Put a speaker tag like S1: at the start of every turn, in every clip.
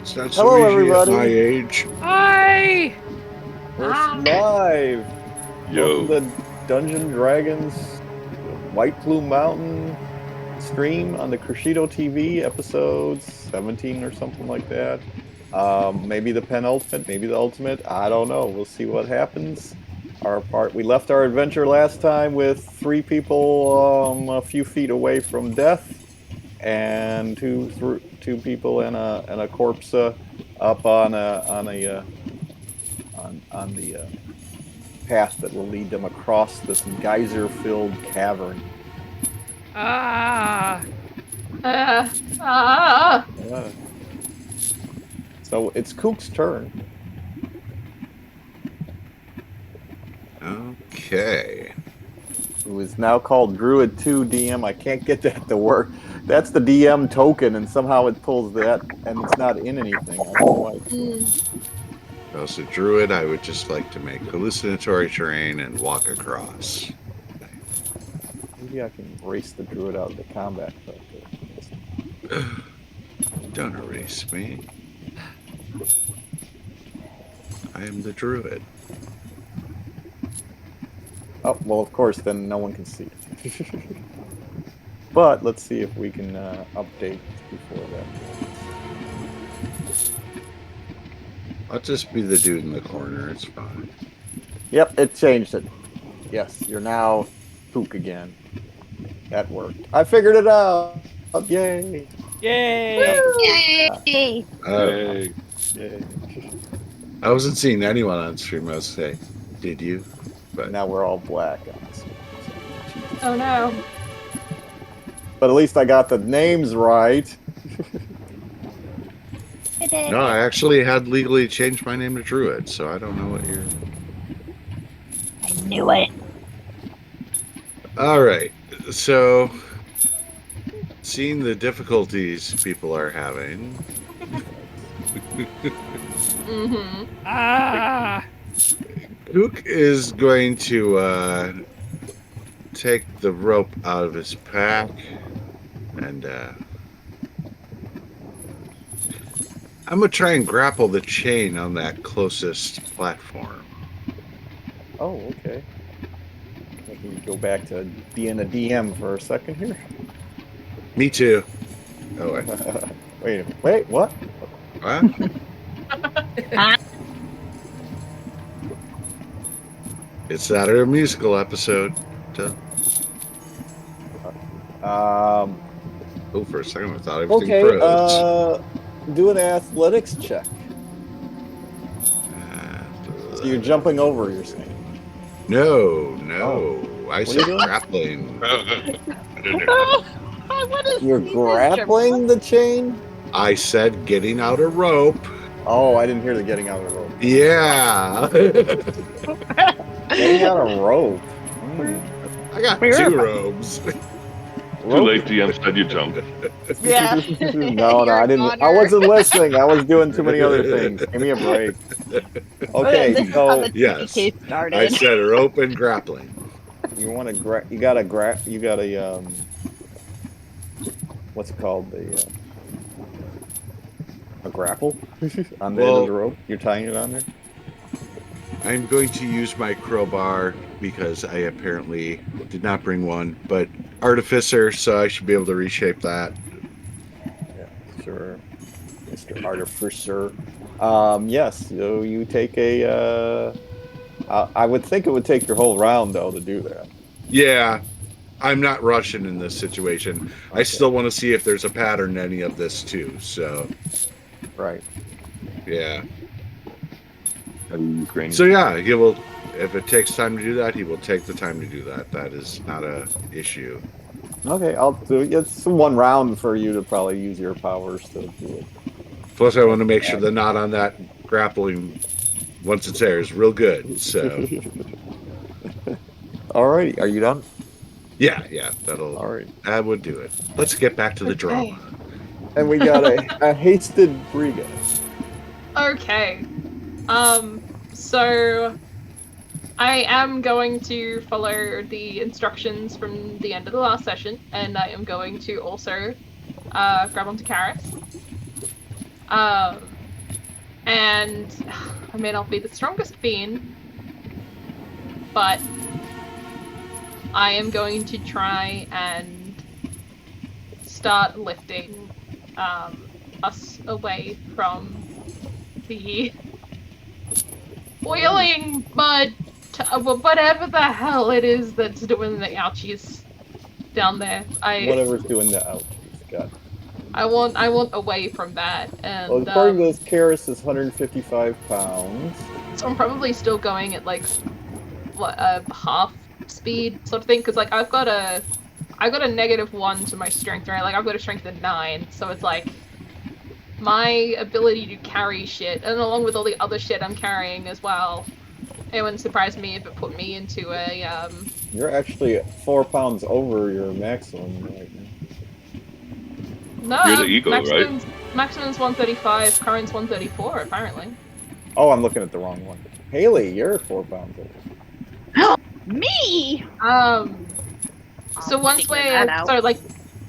S1: It's not so
S2: Hello,
S1: easy at
S2: everybody.
S1: my age.
S3: Hi!
S2: We're live.
S1: Yo.
S2: Welcome to Dungeon Dragons White Plume Mountain stream on the Krushido TV, episode 17 or something like that. Maybe the penultimate, maybe the ultimate. I don't know. We'll see what happens. We left our adventure last time with 3 people a few feet away from death, and two people and a corpse up on the path that will lead them across this geyser-filled cavern.
S3: Ah!
S2: So it's Kook's turn.
S1: Okay.
S2: Who is now called Druid 2 DM. I can't get that to work. That's the DM token, and somehow it pulls that, and it's not in anything. I don't know why.
S1: As a druid, I would just like to make hallucinatory terrain and walk across.
S2: Maybe I can race the Druid out of the combat.
S1: Don't erase me. I am the druid.
S2: Oh, well, of course, then no one can see it. But let's see if we can update before that.
S1: I'll just be the dude in the corner. It's fine.
S2: Yep, it changed it. Yes, you're now Kook again. That worked. I figured it out. Yay!
S3: Yay!
S4: Yay!
S1: Yay.
S2: Yay!
S1: I wasn't seeing anyone on stream. I was saying, did you? But
S2: Now we're all black.
S4: Oh no.
S2: But at least I got the names right.
S1: no, I actually had legally changed my name to druid, so I don't know what you're.
S4: I knew it.
S1: All right, so seeing the difficulties people are having.
S3: Ah!
S1: Kook is going to take the rope out of his pack and I'm going to try and grapple the chain on that closest platform.
S2: Oh, okay. Let me go back to being a DM for a second here.
S1: Me too. Oh, wait.
S2: Wait a minute. Wait, what?
S1: What? It's that or a musical episode. Oh, for a second I thought everything froze.
S2: Do an athletics check. So you're jumping over, you're saying?
S1: No. I
S2: What
S1: said
S2: are you
S1: grappling.
S2: You're grappling the chain?
S1: I said getting out a rope.
S2: Oh, I didn't hear the getting out of the rope.
S1: Yeah.
S2: Getting out of rope.
S1: I got 2 robes.
S5: Too late, DM said you jumped.
S4: Yeah.
S2: No, I didn't.
S4: Goner.
S2: I wasn't listening. I was doing too many other things. Give me a break. Okay,
S4: This is
S2: so
S4: how the
S1: yes,
S4: case started.
S1: I said rope and grappling.
S2: you want to you got a what's it called, a grapple on the end of the rope. You're tying it on there.
S1: I'm going to use my crowbar because I apparently did not bring one, but artificer, so I should be able to reshape that.
S2: Yeah, sure, Mr. Artificer. Yes. So you take a. I would think it would take your whole round though to do that.
S1: Yeah, I'm not rushing in this situation. Okay. I still want to see if there's a pattern in any of this too. So.
S2: Right.
S1: Yeah. So yeah, he will. If it takes time to do that, he will take the time to do that. That is not a issue.
S2: Okay, I'll do it. It's 1 round for you to probably use your powers to do it.
S1: Plus, I want to make sure the knot on that grappling, once it's there, is real good. So.
S2: Alrighty, are you done?
S1: Yeah, that'll.
S2: All right.
S1: That would do it. Let's get back to the drama.
S2: And we got a hasted brigade.
S6: Okay. So I am going to follow the instructions from the end of the last session, and I am going to also grab onto Karis. And I may not be the strongest being, but I am going to try and start lifting us away from the boiling mud, whatever the hell it is that's doing the ouchies down there.
S2: Whatever's doing the ouchies. Got it.
S6: I want away from that, and
S2: Well, according to this, Karis is 155 pounds.
S6: so I'm probably still going at like what, half speed sort of thing, because like I've got a -1 to my strength, right? Like I've got a strength of 9, so it's like my ability to carry shit, and along with all the other shit I'm carrying as well, it wouldn't surprise me if it put me into a
S2: You're actually 4 pounds over your maximum right now.
S6: No,
S5: You're the eagle, right?
S6: Maximum's 135, current's 134 apparently.
S2: Oh, I'm looking at the wrong one. Haley, you're 4 pounds over.
S4: Me?
S6: So once so like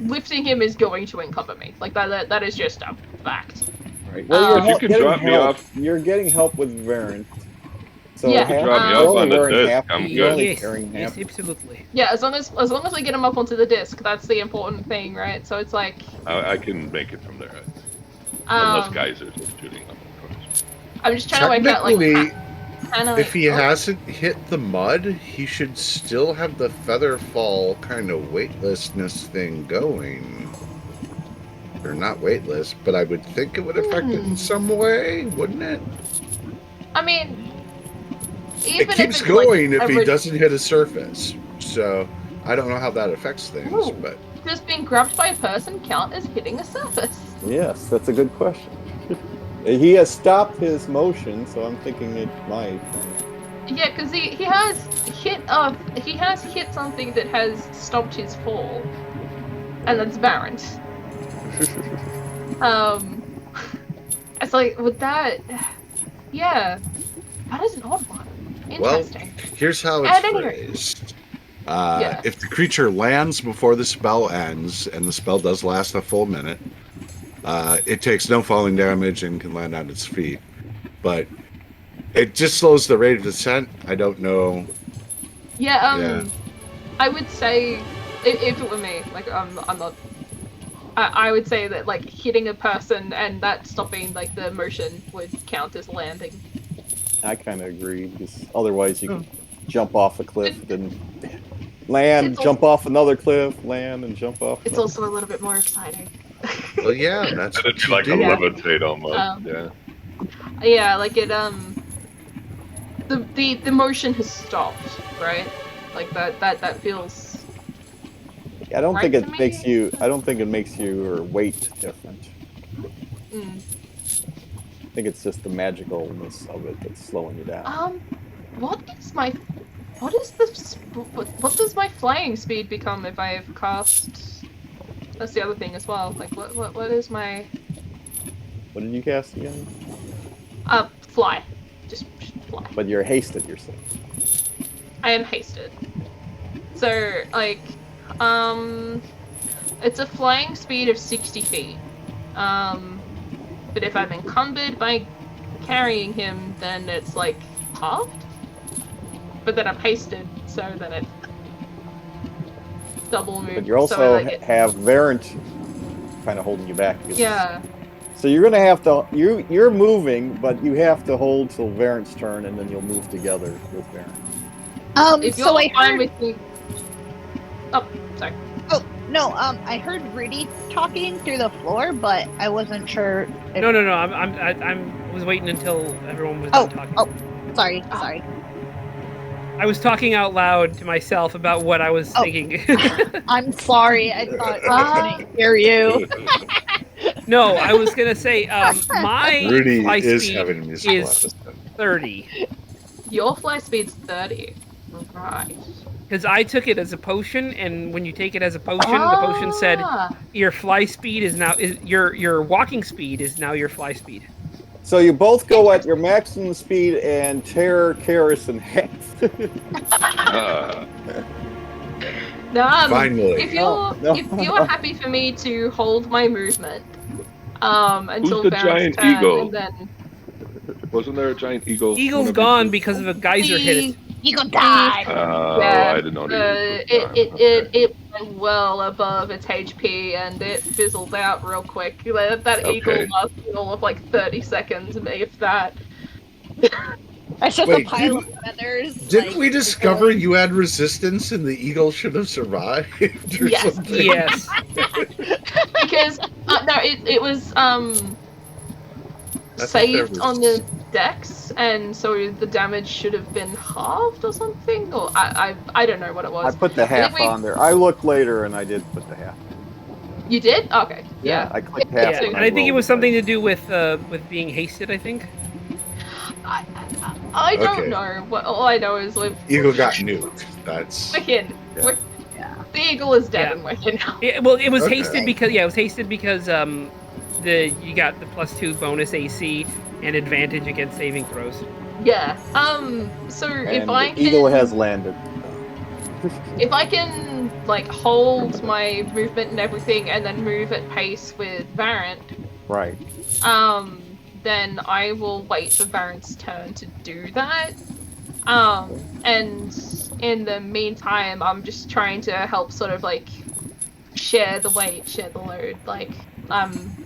S6: lifting him is going to encumber me. Like that is just a fact.
S2: Right. Well,
S5: If you can drop me off.
S2: You're getting help with Varant. So
S6: Yeah.
S2: half,
S6: Drop me
S2: you're
S5: off
S2: only
S5: on the
S2: wearing
S5: disc,
S2: half,
S5: I'm
S2: you're
S5: good.
S2: only
S3: Yes,
S2: carrying half.
S3: yes, absolutely.
S6: Yeah, as long as we get him up onto the disc, that's the important thing, right? So it's like
S5: I can make it from there. Unless
S6: um,
S5: geysers are shooting up, of course.
S6: I'm just trying to work out like
S1: If he hasn't hit the mud, he should still have the feather fall kind of weightlessness thing going. Or not weightless, but I would think it would affect it in some way, wouldn't it?
S6: I mean, even
S1: It keeps
S6: if it's
S1: going
S6: like
S1: if he doesn't hit a surface. So I don't know how that affects things,
S6: Ooh.
S1: but
S6: Just being grabbed by a person count as hitting a surface?
S2: Yes, that's a good question. He has stopped his motion, so I'm thinking it might.
S6: Yeah, because he has hit something that has stopped his fall, and that's Varant. It's like with that, yeah, that is an odd one. Interesting.
S1: here's how
S6: At
S1: it's
S6: any rate.
S1: phrased.
S6: Yeah.
S1: If the creature lands before the spell ends, and the spell does last a full minute, it takes no falling damage and can land on its feet. But it just slows the rate of descent. I don't know.
S6: Yeah, I would say if it were me, like I'm not. I would say that like hitting a person and that stopping like the motion would count as landing.
S2: I kind of agree, because otherwise you can jump off a cliff, then land, jump off another cliff, land, and jump off.
S6: It's also a little bit more exciting.
S1: Well, yeah, that's what
S5: It's
S1: you
S5: like
S1: do.
S5: a levitate almost. Yeah.
S6: Yeah, like it the motion has stopped, right? Like that feels.
S2: I don't
S6: Right
S2: think
S6: to
S2: it
S6: me?
S2: makes you. I don't think it makes your weight different.
S6: Mm.
S2: I think it's just the magicalness of it that's slowing you down.
S6: What does my flying speed become if I have cast? That's the other thing as well. Like what is my
S2: What did you cast again?
S6: fly? Just fly.
S2: But you're hasted, you're saying.
S6: I am hasted. So like it's a flying speed of 60 feet. But if I'm encumbered by carrying him, then it's like halved. But then I'm hasted, so then it double move.
S2: But you also
S6: so like
S2: have Varant kind of holding you back. because-
S6: yeah.
S2: So you're gonna have to. You're moving, but you have to hold till Varant's turn, and then you'll move together with Varant.
S6: If you're
S4: So I
S6: fine
S4: heard.
S6: with me. Oh, sorry.
S4: Oh no, I heard Rudy talking through the floor, but I wasn't sure. If...
S3: No. I was waiting until everyone was
S4: Oh,
S3: done talking.
S4: oh, sorry.
S3: I was talking out loud to myself about what I was thinking.
S4: I'm sorry. I thought I couldn't hear you.
S3: No, I was gonna say my
S1: Rudy
S3: fly
S1: is
S3: speed
S1: having a musical
S3: is
S1: episode.
S3: 30
S6: Your fly speed's 30. Right.
S3: because I took it as a potion, and when you take it as a potion, the potion said your fly speed is now your walking speed is now your fly speed.
S2: So you both go at your maximum speed and tear Karis in half.
S1: Finally.
S6: If you're happy for me to hold my movement until
S5: the
S6: Baron's
S5: giant
S6: turn,
S5: eagle?
S6: and then
S5: Wasn't there a giant eagle?
S3: Eagle's gone because of a geyser hit it.
S4: Eagle died.
S5: I didn't know
S6: It went well above its HP and it fizzled out real quick. That eagle
S5: Okay.
S6: lasted all of like 30 seconds, if that.
S4: It's just
S1: Wait,
S4: a pile of feathers.
S1: Didn't
S4: like,
S1: we discover you had resistance and the eagle should have survived or
S6: Yes.
S1: something?
S3: Yes.
S6: Because no, it was
S1: there
S6: saved
S1: was-
S6: on the decks, and so the damage should have been halved or something. Or I don't know what it
S2: I
S6: was.
S2: put the half
S6: Anyway-
S2: on there. I looked later and I did put the half.
S6: You did? Okay. Yeah.
S2: I clicked half.
S3: Yeah,
S6: so-
S3: and I think it was something to do with being hasted. I think.
S6: I don't
S1: Okay.
S6: know. All I know is like
S1: Eagle got nuked. That's
S6: wicked.
S2: Yeah.
S6: The eagle is dead
S3: Yeah.
S6: and wicked now.
S3: Well, it was
S1: Okay.
S3: hasted because you got the +2 bonus AC and advantage against saving throws.
S6: Yeah. So
S2: And
S6: if I
S2: the
S6: can,
S2: eagle has landed.
S6: if I can like hold my movement and everything, and then move at pace with Varant,
S2: Right.
S6: then I will wait for Varant's turn to do that. And in the meantime, I'm just trying to help sort of like share the weight, share the load. Like, I'm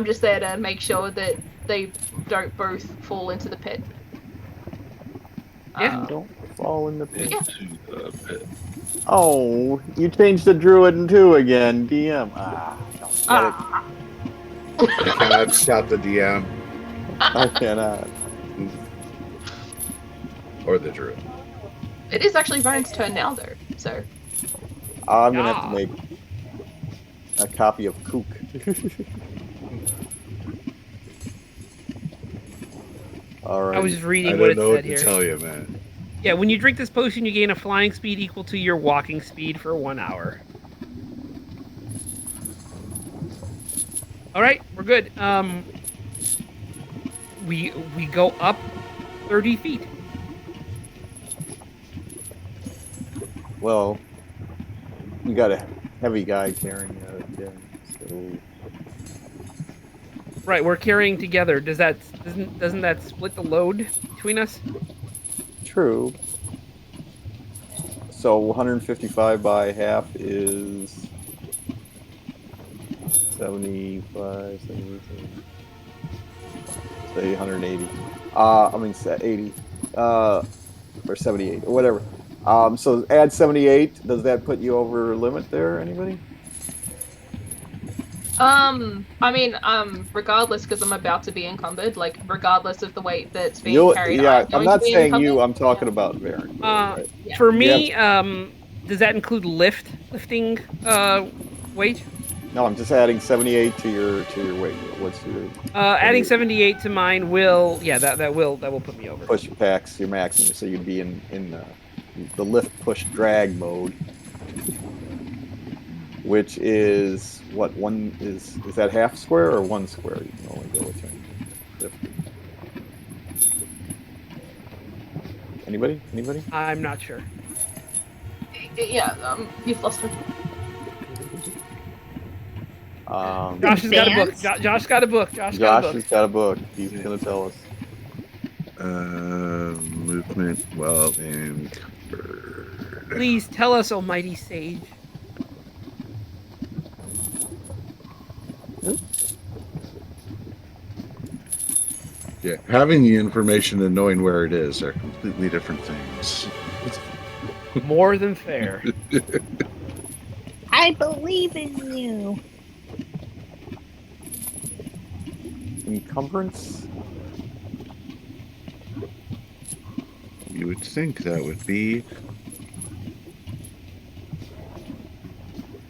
S6: just there to make sure that they don't both fall into the pit.
S3: Yeah.
S2: Don't fall in the pit.
S5: Into the pit.
S2: Oh, you changed the druid in 2 again, DM. Don't get
S6: Ah,
S1: I cannot stop the DM
S2: it. I cannot.
S1: or the druid.
S6: it is actually Varant's turn now, though. So
S2: I'm gonna have
S3: Ah.
S2: to make a copy of Kook. All right.
S3: I was just
S1: I
S3: reading what
S1: don't
S3: it
S1: know what
S3: said
S1: to
S3: here.
S1: tell you, man.
S3: Yeah, when you drink this potion, you gain a flying speed equal to your walking speed for 1 hour. All right, we're good. We go up 30 feet.
S2: Well, you got a heavy guy carrying it again, so
S3: Right, we're carrying together. Doesn't that split the load between us?
S2: true. So 155 by half is 75, 70, say 180. I mean 80, or 78 or whatever. So add 78. Does that put you over limit there? Anybody?
S6: I mean, regardless, because I'm about to be encumbered. Like, regardless of the weight that's being carried.
S2: Yeah,
S6: going
S2: I'm not
S6: to be
S2: saying
S6: encumbered.
S2: you. I'm talking about Baron. Right?
S6: Yeah.
S3: For me, does that include lifting weight?
S2: No, I'm just adding 78 to your weight. What's your
S3: Adding 78 to mine will, that will put me over.
S2: push packs, your maximum, so you'd be in the lift push drag mode, which is what one is that half square or 1 square? You can only go with lift. Anybody?
S3: I'm not sure.
S6: Yeah, you've lost me.
S3: Josh has got a book.
S4: Advanced?
S3: Josh got a book. Josh got a
S2: Josh
S3: book.
S2: has got a book. He's gonna tell us.
S1: Movement well encumbered.
S3: Please tell us, almighty sage.
S1: Yeah, having the information and knowing where it is are completely different things.
S3: More than fair.
S4: I believe in you.
S2: Encumbrance.
S1: You would think that would be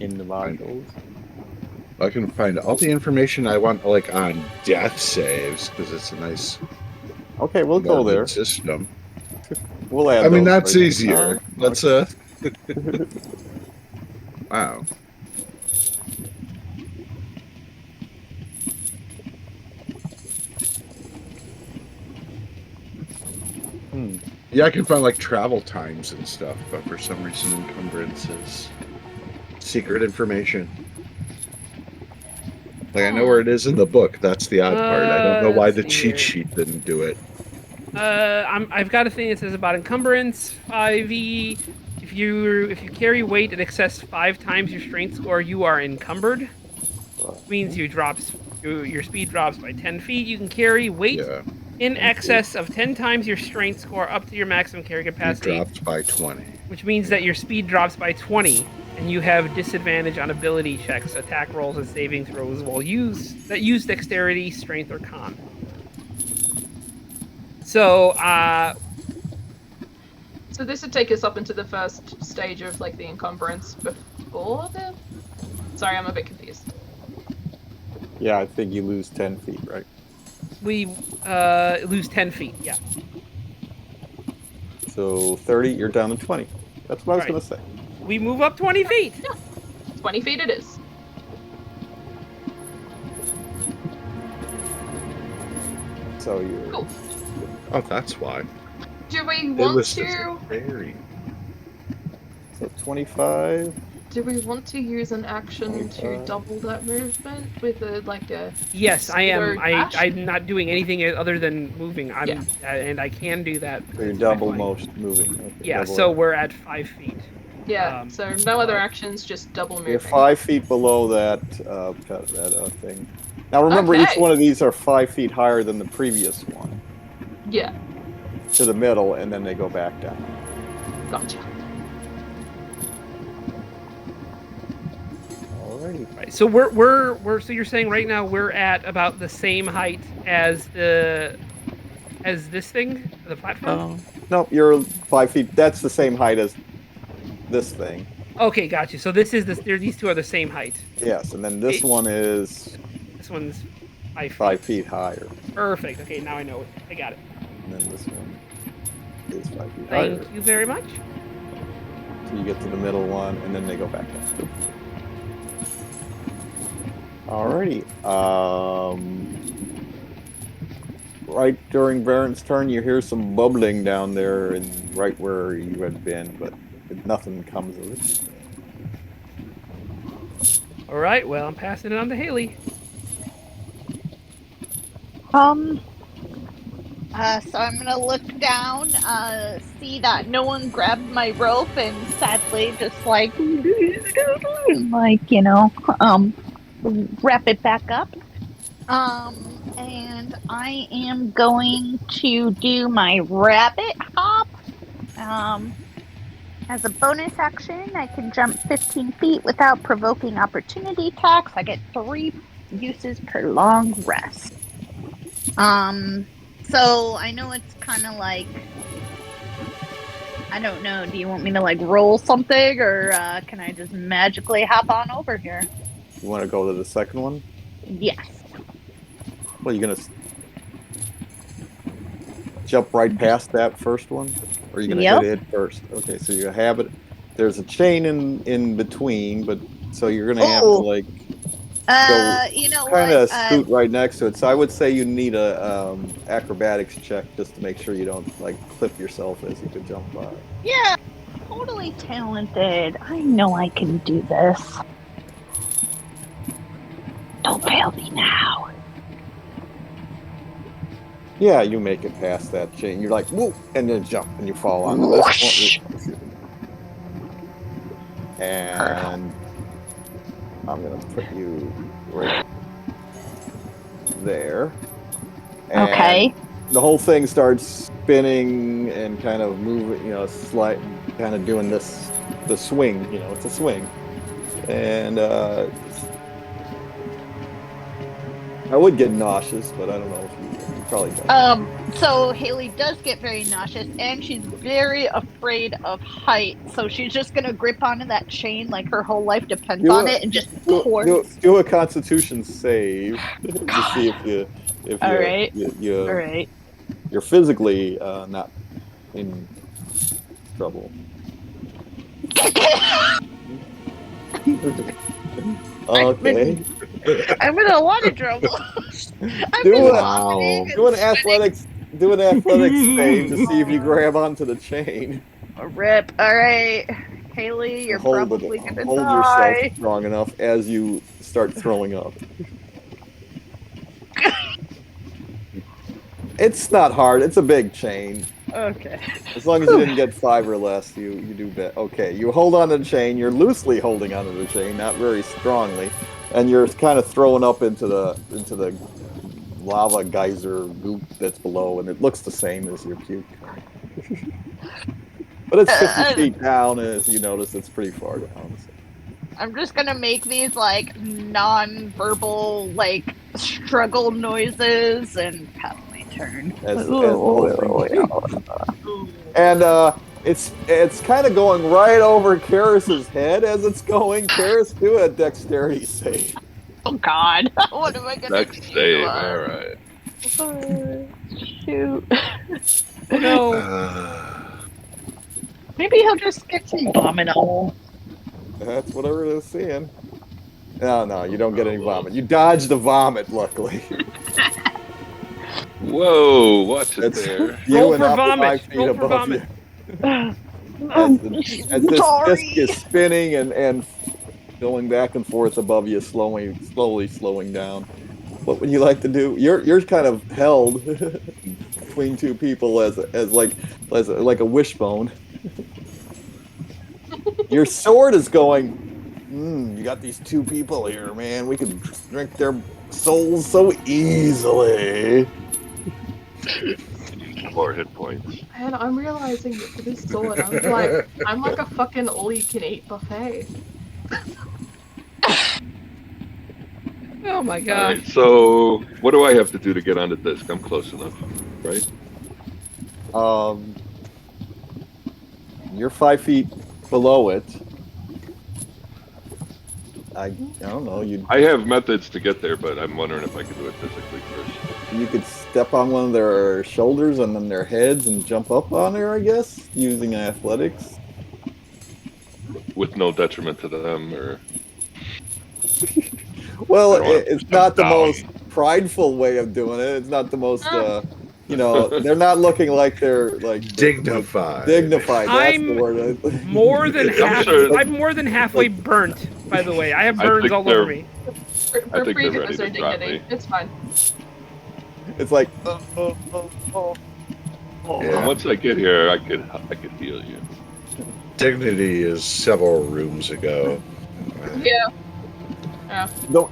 S2: In the modules.
S1: I can find all the information I want, like on death saves, because it's a nice
S2: Okay, we'll go
S1: morbid
S2: there.
S1: system.
S2: We'll add.
S1: I mean,
S2: those
S1: that's
S2: right now.
S1: easier.
S2: Oh,
S1: Let's wow.
S2: Hmm.
S1: Yeah, I can find like travel times and stuff, but for some reason encumbrance is secret information. Like, I know where it is in the book. That's the odd part. I don't know why
S3: let's
S1: the
S3: see
S1: cheat
S3: here.
S1: sheet didn't do it.
S3: I've got a thing that says about encumbrance 5e. If you carry weight in excess 5 times your strength score, you are encumbered. Means your speed drops by 10 feet. You can carry weight
S1: Yeah.
S3: in excess of 10 times your strength score up to your maximum carry
S1: It
S3: capacity,
S1: dropped by 20.
S3: which means that your speed drops by 20, and you have disadvantage on ability checks, attack rolls, and saving throws while use dexterity, strength, or con. So,
S6: So this would take us up into the first stage of like the encumbrance before the. Sorry, I'm a bit confused.
S2: Yeah, I think you lose 10 feet, right?
S3: we lose 10 feet. Yeah.
S2: So 30, you're down to 20. That's what I was
S3: Right.
S2: going to say.
S3: We move up 20 feet.
S6: 20 feet it is.
S2: So you're...
S6: Cool.
S1: Oh, that's why.
S6: Do we
S1: It
S6: want
S1: was
S6: to?
S1: just very.
S2: So 25.
S6: Do we want to use an action to
S2: 25.
S6: double that movement with a
S3: Yes, I am.
S6: dash?
S3: I'm not doing anything other than moving.
S6: Yeah.
S3: And I can do that.
S2: So you're
S3: with my
S2: double
S3: flank.
S2: most moving. Okay,
S3: Yeah,
S2: double
S3: so
S2: it.
S3: we're at 5 feet.
S6: Yeah. So no other actions, just double moving.
S2: You're 5 feet below that thing. Now remember, each
S6: Okay.
S2: one of these are 5 feet higher than the previous one.
S6: Yeah.
S2: To the middle, and then they go back down.
S6: Gotcha.
S2: Alrighty.
S3: Right. So we're so you're saying right now we're at about the same height as this thing, the platform?
S2: No, you're 5 feet. That's the same height as this thing.
S3: Okay, gotcha. So these two are the same height.
S2: Yes, and then this one is
S3: This one's 5 feet.
S2: 5 feet higher.
S3: Perfect. Okay, now I know it. I got it.
S2: And then this one is 5 feet higher.
S3: Thank you very much.
S2: So you get to the middle one, and then they go back down. Alrighty. Right during Baron's turn, you hear some bubbling down there, and right where you had been, but nothing comes of it.
S3: All right. Well, I'm passing it on to Haley.
S4: So I'm gonna look down, see that no one grabbed my rope, and sadly just like wrap it back up. And I am going to do my rabbit hop. As a bonus action, I can jump 15 feet without provoking opportunity attacks. I get 3 uses per long rest. So I know it's kind of like, I don't know, do you want me to like roll something, or can I just magically hop on over here?
S2: You want to go to the second one?
S4: Yes.
S2: Well, you're going to jump right past that first one? Or are you going to
S4: Yep.
S2: hit it first? Okay, so you have it. There's a chain in between, but so you're going to have to
S4: Oh.
S2: like
S4: You know
S2: kind of
S4: what?
S2: scoot right next to it. So I would say you need a acrobatics check just to make sure you don't like clip yourself as you could jump by.
S4: Yeah, totally talented. I know I can do this. Don't fail me now.
S2: Yeah, you make it past that chain. You're like, whoop, and then jump, and you fall onto this one. And I'm going to put you right there. And
S4: Okay.
S2: the whole thing starts spinning and kind of moving, slight, kind of doing the swing, it's a swing. And I would get nauseous, but I don't know if you probably don't.
S4: So Haley does get very nauseous, and she's very afraid of height. So she's just gonna grip onto that chain like her whole life depends on it, and just pour.
S2: Do a Constitution save to see if
S4: All right.
S2: you
S4: All right.
S2: you're physically not in trouble. Okay.
S4: I'm in a lot of trouble. I'm
S2: Do
S4: just
S2: it.
S4: vomiting and
S2: Do an
S4: spinning.
S2: athletics save to see if you grab onto the chain.
S4: A rip. All right, Haley, you're probably gonna
S2: hold
S4: die.
S2: yourself strong enough as you start throwing up. It's not hard. It's a big chain.
S4: Okay.
S2: As long as you didn't get 5 or less, you do bet. Okay, you hold on to the chain. You're loosely holding onto the chain, not very strongly, and you're kind of thrown up into the lava geyser goop that's below, and it looks the same as your puke. But it's 50 feet down, and as you notice, it's pretty far down. So.
S4: I'm just gonna make these like non-verbal like struggle noises and pass my turn.
S2: And it's kind of going right over Karis's head as it's going. Karis, do a dexterity save.
S4: Oh God, what am I gonna
S5: Dex
S4: do?
S5: save, alright.
S4: Shoot.
S3: No.
S4: Maybe he'll just get some vomit on.
S2: That's whatever it is seeing. No, you don't get any vomit. You dodge the vomit, luckily.
S5: Whoa, watch it there.
S2: You
S3: Roll
S2: and
S3: for
S2: up
S3: vomit.
S2: 5 feet
S3: Roll for
S2: above
S3: vomit.
S2: you. As this disc is spinning and going back and forth above you, slowly slowing down. What would you like to do? You're kind of held between two people as like a wishbone. Your sword is going. You got these two people here, man. We can drink their souls so easily.
S5: 4 hit points.
S6: And I'm realizing that for this sword, I'm like a fucking all-you-can-eat buffet.
S3: Oh my god.
S5: Alright, so what do I have to do to get on the disc? I'm close enough, right?
S2: You're 5 feet below it. I don't know.
S5: I have methods to get there, but I'm wondering if I could do it physically first.
S2: You could step on one of their shoulders and then their heads and jump up on there, I guess, using athletics.
S5: With no detriment to them, or...
S2: Well,
S5: I don't wanna
S2: it's
S5: push
S2: not the
S5: them down.
S2: most prideful way of doing it. It's not the most, they're not looking like they're like
S1: Dignified.
S2: dignified. That's
S3: I'm
S2: the word.
S3: More than
S5: I'm
S3: half.
S5: sure-
S3: I'm more than halfway burnt. By the way, I have
S5: I
S3: burns
S5: think
S3: all over me.
S6: For
S5: think they're ready
S6: previous
S5: to drop
S6: dignity,
S5: me.
S6: it's fine.
S2: It's like,
S1: Yeah.
S5: Once I get here, I could heal you.
S1: Dignity is several rooms ago.
S6: Yeah.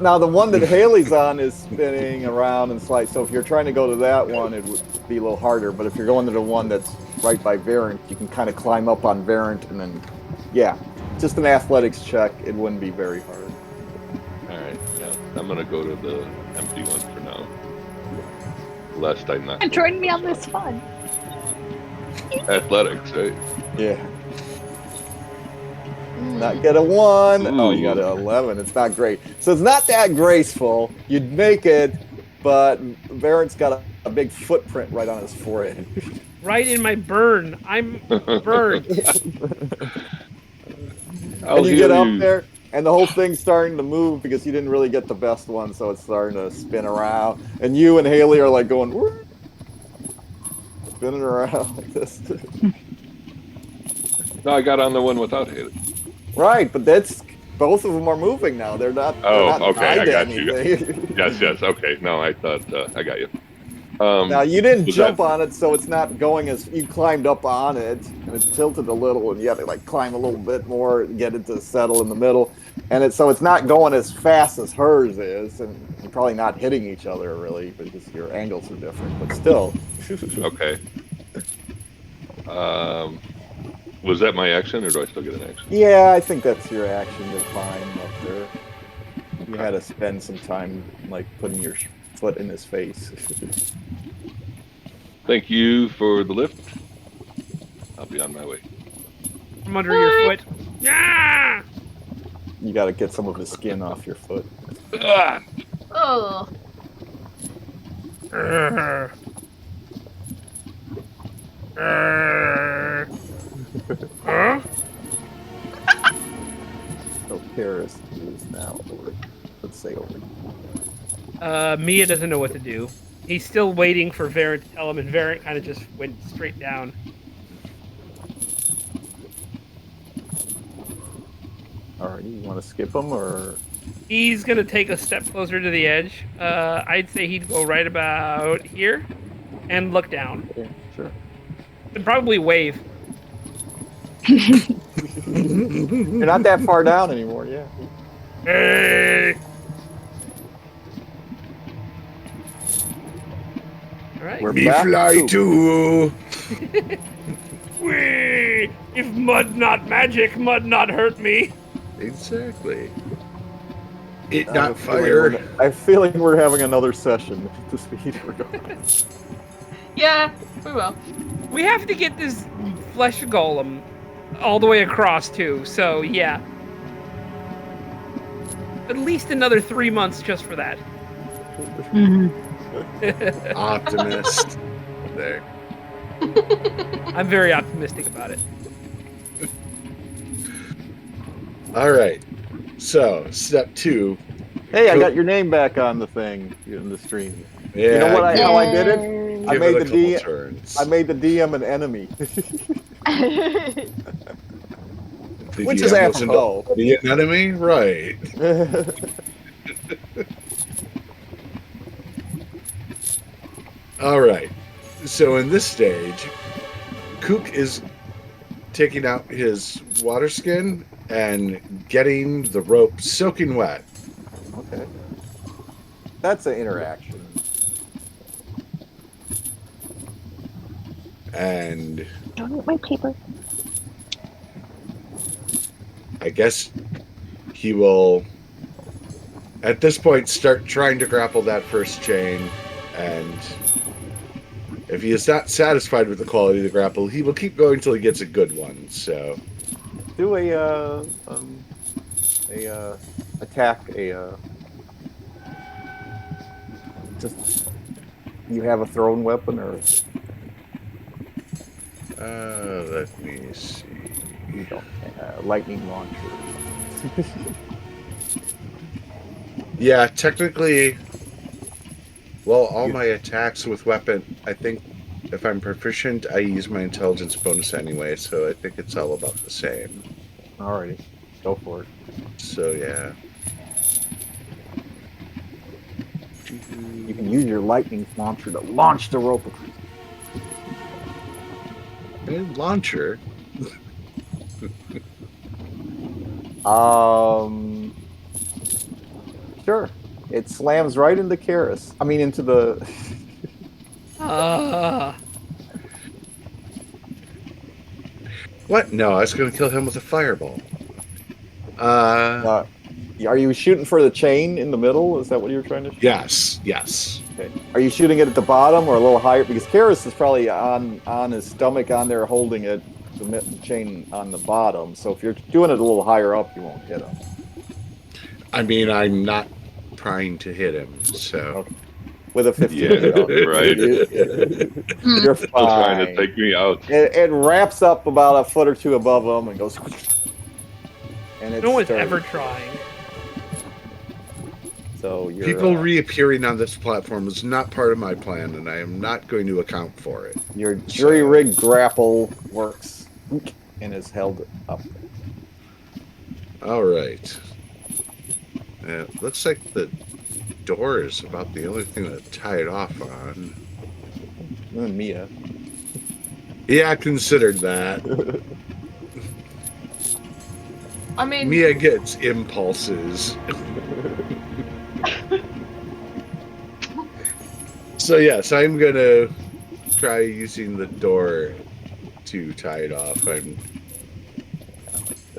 S2: Now the one that Haley's on is spinning around and slide. So if you're trying to go to that one, it would be a little harder. But if you're going to the one that's right by Varant, you can kind of climb up on Varant and then, yeah, just an athletics check. It wouldn't be very hard.
S5: Alright, yeah. I'm gonna go to the empty one for now. Lest I knock.
S4: And join me on this fun.
S5: Athletics, right?
S2: Yeah. Not get a 1. Oh, you got
S5: Ooh.
S2: an 11. It's not great. So it's not that graceful. You'd make it, but Varant's got a big footprint right on his forehead.
S3: Right in my burn. I'm burned.
S2: And you get up there, and the whole thing's starting to move because you didn't really get the best one, so it's starting to spin around. And you and Haley are like going, "Woo!" Spinning around like this.
S5: No, I got on the one without Haley.
S2: Right, but that's both of them are moving now. They're not.
S5: Oh,
S2: they're not
S5: okay, I
S2: tied to
S5: got you.
S2: anything.
S5: Yes, okay. No, I thought I got you.
S2: Now you didn't
S5: was
S2: jump
S5: that-
S2: on it, so it's not going as you climbed up on it, and it's tilted a little, and you have to like climb a little bit more and get it to settle in the middle, and it's not going as fast as hers is, and you're probably not hitting each other really because your angles are different, but still.
S5: Okay. Was that my action, or do I still get an action?
S2: Yeah, I think that's your action. You're fine up there. You had to spend some time like putting your foot in his face.
S5: Thank you for the lift. I'll be on my way.
S3: I'm under your foot. Yeah.
S2: You got to get some of the skin off your foot.
S5: Ah!
S6: Oh.
S3: Urgh. Urgh. Huh?
S2: So Paris is now over. Let's say over.
S3: Mia doesn't know what to do. He's still waiting for Varant to tell him, and Varant kind of just went straight down.
S2: Alrighty, you want to skip him or?
S3: He's gonna take a step closer to the edge. I'd say he'd go right about here, and look down.
S2: Yeah, sure.
S3: And probably wave.
S2: You're not that far down anymore, yeah.
S3: Hey! All right.
S2: We're
S1: Me
S2: back
S1: fly
S2: to-
S1: too.
S3: Whee! If mud not magic, mud not hurt me.
S1: Exactly. It
S2: I have
S1: not
S2: a feeling
S1: fire.
S2: I have a feeling we're having another session at the speed we're going.
S6: Yeah, we will.
S3: We have to get this flesh golem all the way across too. So yeah, at least another 3 months just for that.
S1: Optimist. There.
S3: I'm very optimistic about it.
S1: All right. So, step 2.
S2: Hey, I got your name back on the thing in the stream.
S1: Yeah,
S2: You know what?
S1: give,
S2: How I did it? I
S1: give
S2: made
S1: it a
S2: the
S1: couple turns.
S2: I made the DM an enemy,
S1: The
S2: which is
S1: DM wasn't
S2: apropos.
S1: already an enemy, right? All right. So in this stage, Kook is taking out his water skin and getting the rope soaking wet.
S2: Okay, that's an interaction.
S1: And
S4: Don't eat my paper.
S1: I guess he will, at this point, start trying to grapple that first chain. And if he is not satisfied with the quality of the grapple, he will keep going until he gets a good one. So
S2: Do attack just you have a thrown weapon or
S1: let me see.
S2: you don't lightning launcher.
S1: Yeah, technically, well, all my attacks with weapon, I think if I'm proficient, I use my intelligence bonus anyway, so I think it's all about the same.
S2: Alrighty, go for it.
S1: So, yeah.
S2: You can use your lightning launcher to launch the rope.
S1: And launcher.
S2: Sure. It slams right into Karis. I mean, into the.
S1: What? No, I was going to kill him with a fireball.
S2: Are you shooting for the chain in the middle? Is that what you were trying to shoot?
S1: Yes, yes.
S2: Okay. Are you shooting it at the bottom or a little higher? Because Karis is probably on his stomach on there holding it, the chain on the bottom. So if you're doing it a little higher up, you won't hit him.
S1: I mean, I'm not trying to hit him, so.
S2: Okay. With a 15.
S5: Yeah, right.
S2: You're
S5: Still trying to
S2: fine.
S5: take me out.
S2: It wraps up about a foot or two above him and goes. And it's
S3: No one's
S2: sturdy.
S3: ever trying.
S2: So you're,
S1: People reappearing on this platform is not part of my plan, and I am not going to account for it.
S2: your jury rig grapple works and is held up.
S1: All right. It looks like the door is about the only thing to tie it off on.
S2: You and Mia.
S1: Yeah, I considered that.
S6: I mean,
S1: Mia gets impulses. So yes, I'm gonna try using the door to tie it off. I'm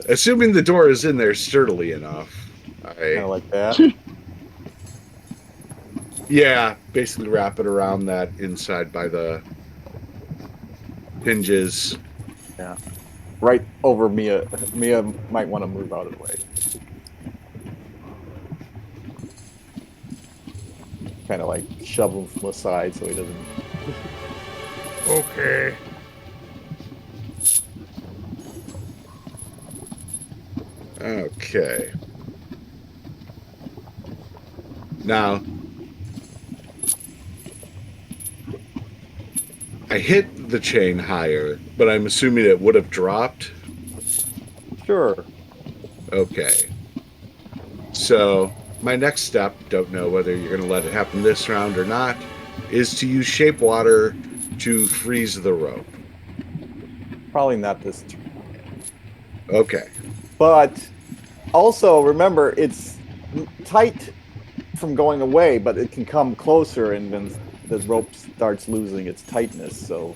S1: assuming the door is in there sturdily enough.
S2: Kind of like that.
S1: Yeah, basically wrap it around that inside by the hinges.
S2: Yeah. Right over Mia. Mia might want to move out of the way. Kind of like shove him from the side so he doesn't.
S3: Okay.
S1: Okay. Now, I hit the chain higher, but I'm assuming it would have dropped.
S2: Sure.
S1: Okay. So, my next step, don't know whether you're going to let it happen this round or not, is to use shape water to freeze the rope.
S2: Probably not this turn.
S1: Okay.
S2: But also remember, it's tight from going away, but it can come closer, and then the rope starts losing its tightness. So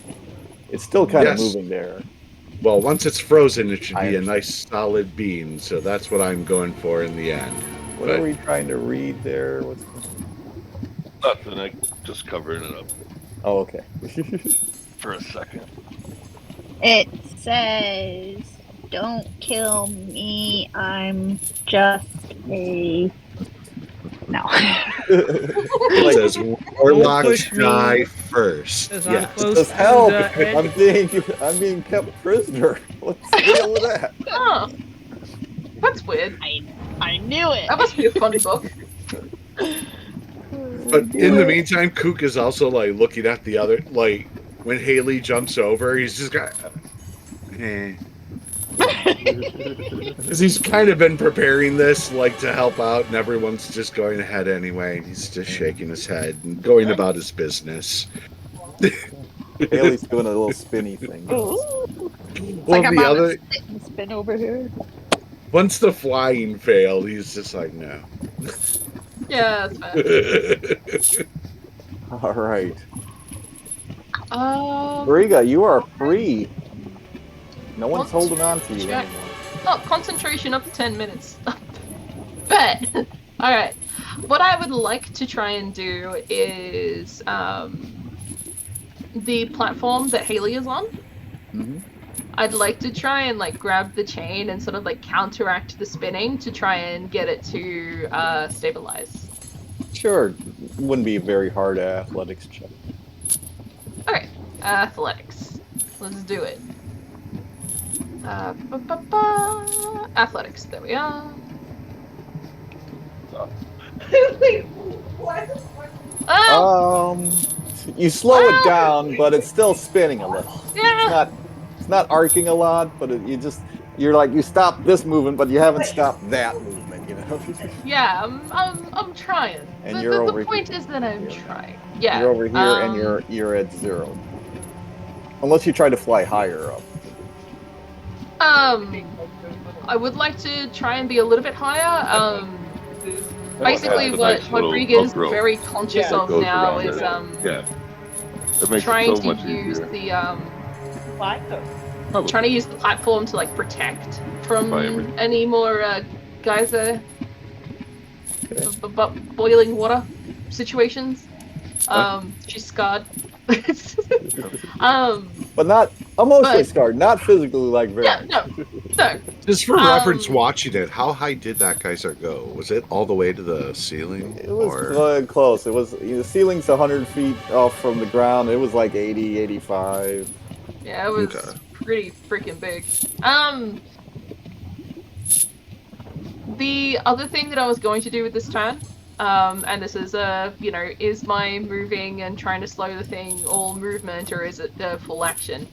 S2: it's still kind of moving there.
S1: Well, once it's frozen, it should
S2: I
S1: be a
S2: understand.
S1: nice solid beam. So that's what I'm going for in the end.
S2: What are we trying to read there? What's
S5: Nothing. I just covering it up
S2: Oh, okay.
S5: for a second.
S4: It says, "Don't kill me. I'm just a." No.
S1: It says warlocks
S3: push me.
S1: die first.
S3: As
S1: Yeah.
S3: I'm close
S2: Just
S3: to
S2: help!
S3: the edge.
S2: I'm being kept prisoner. What's the deal with that?
S6: Oh, that's weird.
S4: I knew it.
S6: That must be a fun book.
S1: But in the meantime, Kook is also like looking at the other, like when Haley jumps over, he's just got. Because he's kind of been preparing this like to help out, and everyone's just going ahead anyway. And he's just shaking his head and going about his business.
S2: Haley's doing a little spinny thing.
S4: It's
S1: Well,
S4: like I'm
S1: the
S4: on
S1: other,
S4: a sit and spin over here.
S1: once the flying failed, he's just like, no.
S6: Yeah, that's fair.
S2: All right.
S6: Um,
S2: Briga, you are free. No one's
S6: What?
S2: holding on to you
S6: Check.
S2: anymore.
S6: Oh, concentration up to 10 minutes. Bet. Alright. What I would like to try and do is the platform that Haley is on.
S2: Mhm.
S6: I'd like to try and like grab the chain and sort of like counteract the spinning to try and get it to stabilize.
S2: Sure. Wouldn't be a very hard athletics check.
S6: Okay. Athletics. Let's do it. Athletics. There we are. Oh,
S2: You slow
S6: Well-
S2: it down, but it's still spinning a little.
S6: yeah.
S2: It's not arcing a lot, but you stop this movement, but you haven't stopped that movement, you know.
S6: Yeah, I'm trying.
S2: And
S6: The-
S2: you're
S6: the
S2: over
S6: point
S2: here.
S6: is that I'm
S2: Yeah.
S6: trying. Yeah.
S2: You're over here and you're at 0. Unless you try to fly higher up.
S6: I would like to try and be a little bit higher. Basically,
S5: That's a
S6: what
S5: nice little
S6: Rodrigo is
S5: upgrade.
S6: very conscious
S5: Yeah.
S6: of
S5: Goes
S6: now
S5: around
S6: is
S5: there. Yeah. It makes
S6: trying
S5: it so
S6: to
S5: much
S6: use
S5: easier.
S6: the
S5: Probably.
S6: trying to use the platform to like protect from
S5: By everything.
S6: any more geyser
S2: Okay.
S6: boiling water situations. She's scarred.
S2: But not emotionally
S6: But-
S2: scarred, not physically like very.
S6: Yeah, no.
S1: Just for reference,
S6: Um,
S1: watching it, how high did that geyser go? Was it all the way to the ceiling?
S2: It was
S1: or...
S2: close. It was the ceiling's 100 feet off from the ground. It was like 80, 85.
S6: Yeah, it was
S1: Okay.
S6: pretty freaking big. The other thing that I was going to do with this turn, and this is is my moving and trying to slow the thing all movement, or is it full action?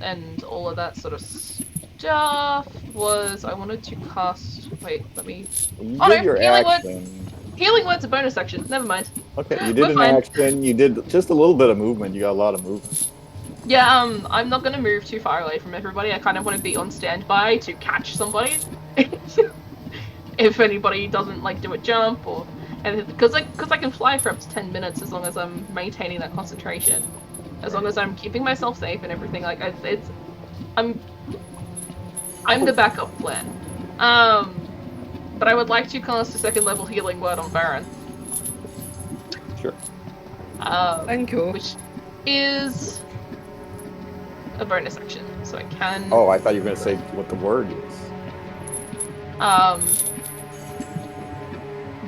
S6: And all of that sort of stuff was I wanted to cast. Wait, let me.
S2: You
S6: Oh,
S2: did
S6: no,
S2: your
S6: healing word.
S2: action.
S6: Healing word's a bonus action. Never mind.
S2: Okay, you did
S6: We're
S2: an
S6: fine.
S2: action. You did just a little bit of movement. You got a lot of movement.
S6: Yeah, I'm not gonna move too far away from everybody. I kind of want to be on standby to catch somebody. If anybody doesn't like do a jump or anything, because I can fly for up to 10 minutes as long as I'm maintaining that concentration, as long as I'm keeping myself safe and everything. Like I'm the backup plan. But I would like to cast a 2nd level healing word on Baron.
S2: Sure.
S3: Thank you.
S6: Which is a bonus action, so I can.
S2: Oh, I thought you were going to say what the word is.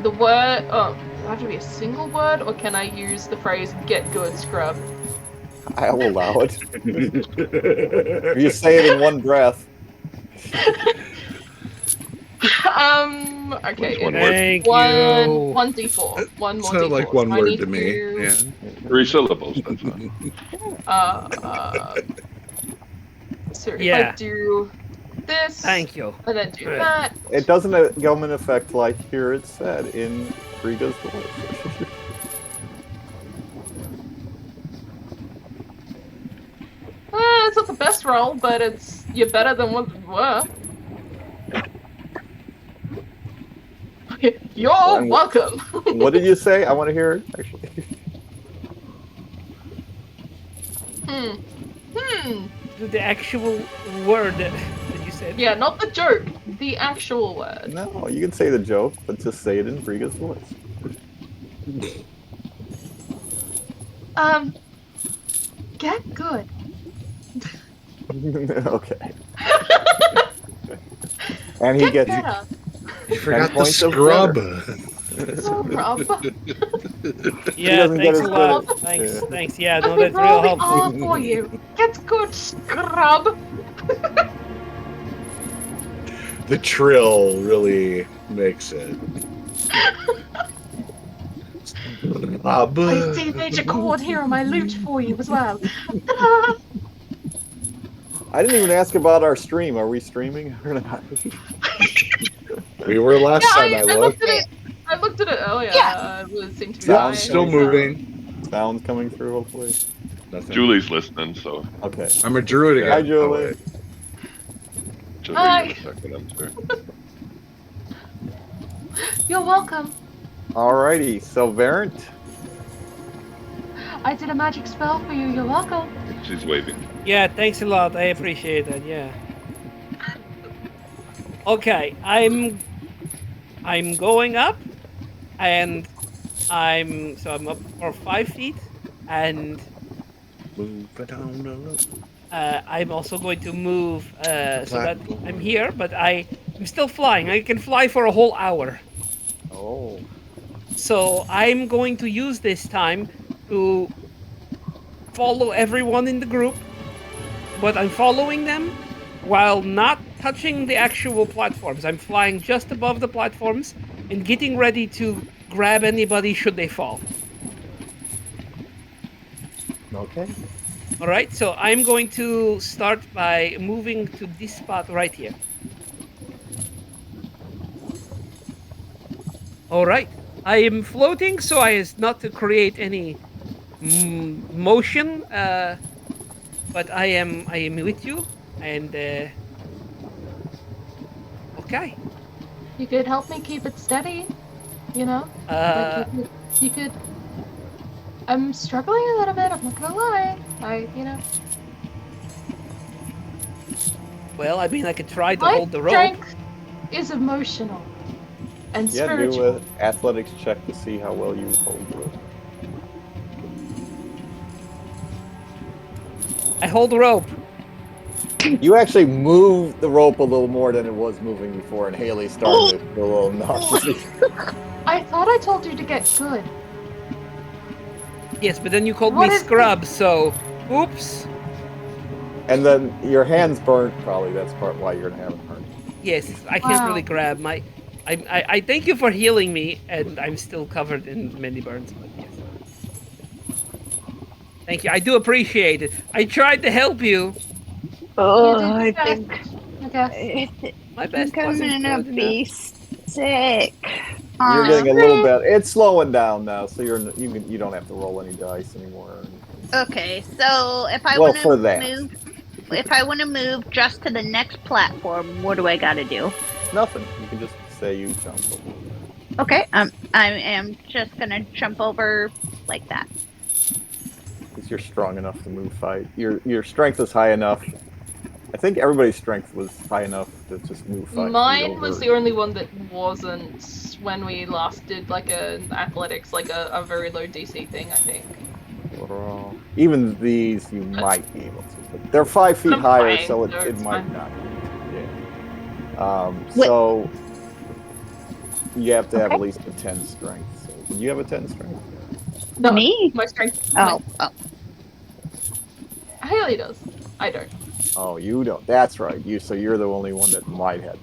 S6: The word. Oh, does it have to be a single word, or can I use the phrase "get good, scrub"?
S2: I will allow it. If you say it in one breath.
S6: Okay.
S5: Which one
S6: it's
S3: Thank
S6: one,
S3: you.
S6: 1d4. One more
S1: Sounded
S6: d4.
S1: like one
S6: So I
S1: word
S6: need
S1: to me. Yeah.
S5: 3 syllables. That's fine.
S6: So if I
S3: Yeah.
S6: do this,
S3: Thank you.
S6: and then do
S3: Good.
S6: that.
S2: It doesn't go in effect like here it said in Frida's voice.
S6: dice roll, but you're better than what you were. You're welcome.
S2: What did you say? I want to hear it, actually.
S3: The actual word that you said.
S6: Yeah, not the joke. The actual word.
S2: No, you can say the joke, but just say it in Briga's voice.
S6: Get good.
S2: Okay. And he
S6: Get
S2: gets
S6: better.
S1: You forgot the
S2: points of
S1: scrub.
S6: Rob.
S3: Yeah,
S2: doesn't get
S3: thanks a
S2: as
S3: lot.
S2: good.
S3: Thanks,
S2: Yeah.
S3: thanks. Yeah,
S6: Let
S3: no,
S6: me
S3: that's
S6: roll
S3: real
S6: the
S3: helpful.
S6: R for you. Get good, scrub.
S1: The trill really makes it.
S6: I see major chord here on my lute for you as well.
S2: I didn't even ask about our stream. Are we streaming or not?
S1: We were last time I
S6: looked
S1: looked.
S6: at it. I looked at it earlier.
S4: Yeah.
S6: It seemed to be
S2: Yeah,
S6: fine.
S1: Still
S2: coming through.
S1: moving.
S2: Sounds coming through, hopefully.
S1: Nothing.
S5: Julie's listening, so
S2: Okay.
S1: I'm a druid again.
S2: Hi,
S1: Oh,
S2: Julie.
S1: wait.
S5: she'll hear you in a second, I'm sure.
S6: You're welcome.
S2: Alrighty, so Varant.
S6: I did a magic spell for you. You're welcome.
S5: She's waving.
S3: Yeah, thanks a lot. I appreciate that. Yeah. Okay, I'm going up, and I'm up for 5 feet, and
S1: Move it on up.
S3: I'm also going to move so that I'm here, but I'm still flying. I can fly for a whole hour.
S2: Oh.
S3: So I'm going to use this time to follow everyone in the group, but I'm following them while not touching the actual platforms. I'm flying just above the platforms and getting ready to grab anybody should they fall.
S2: Okay.
S3: All right, so I'm going to start by moving to this spot right here. All right, I am floating so as not to create any motion, but I am with you, and okay.
S6: You could help me keep it steady. You know, you could. I'm struggling a little bit. I'm not gonna lie.
S3: Well, I mean, I could try to
S6: My
S3: hold the rope.
S6: strength is emotional and
S2: Yeah,
S6: spiritual.
S2: do an athletics check to see how well you hold the rope.
S3: I hold the rope.
S2: You actually moved the rope a little more than it was moving before, and Haley started to feel a little nauseous.
S6: I thought I told you to get good.
S3: Yes, but then you called
S6: What
S3: me
S6: is
S3: scrub, so oops.
S2: And then your hands burnt, probably. That's part why you're gonna have it burnt.
S3: Yes, I can't
S6: Wow.
S3: really grab my. I thank you for healing me, and I'm still covered in many burns. But yes, thank you. I do appreciate it. I tried to help you.
S4: Oh,
S6: You
S4: I
S6: did your
S4: think
S6: best, I guess.
S3: My
S4: I
S3: best
S4: think I'm
S3: wasn't
S4: gonna
S3: good
S4: be
S3: enough.
S4: sick.
S2: You're getting a little better. It's slowing down now, so you don't have to roll any dice anymore.
S4: Okay, so if I
S2: Well,
S4: want
S2: for
S4: to
S2: that.
S4: move, if I want to move just to the next platform, what do I got to do?
S2: Nothing. You can just say you jump over.
S4: Okay, I am just gonna jump over like that.
S2: Because you're strong enough to move fight. Your strength is high enough. I think everybody's strength was high enough to just move fight.
S6: Mine was the only one that wasn't when we last did like an athletics, like a very low DC thing, I think.
S2: Even these you might be able to. But they're 5 feet
S6: I'm
S2: higher,
S6: fine,
S2: so
S6: so
S2: it
S6: it's
S2: might
S6: fine.
S2: not. Yeah. So you have to have at least a 10 strength. So, do you have a 10 strength?
S6: No,
S4: Me?
S6: my strength.
S4: Oh,
S6: Haley does. I don't.
S2: Oh, you don't. That's right. So you're the only one that might have.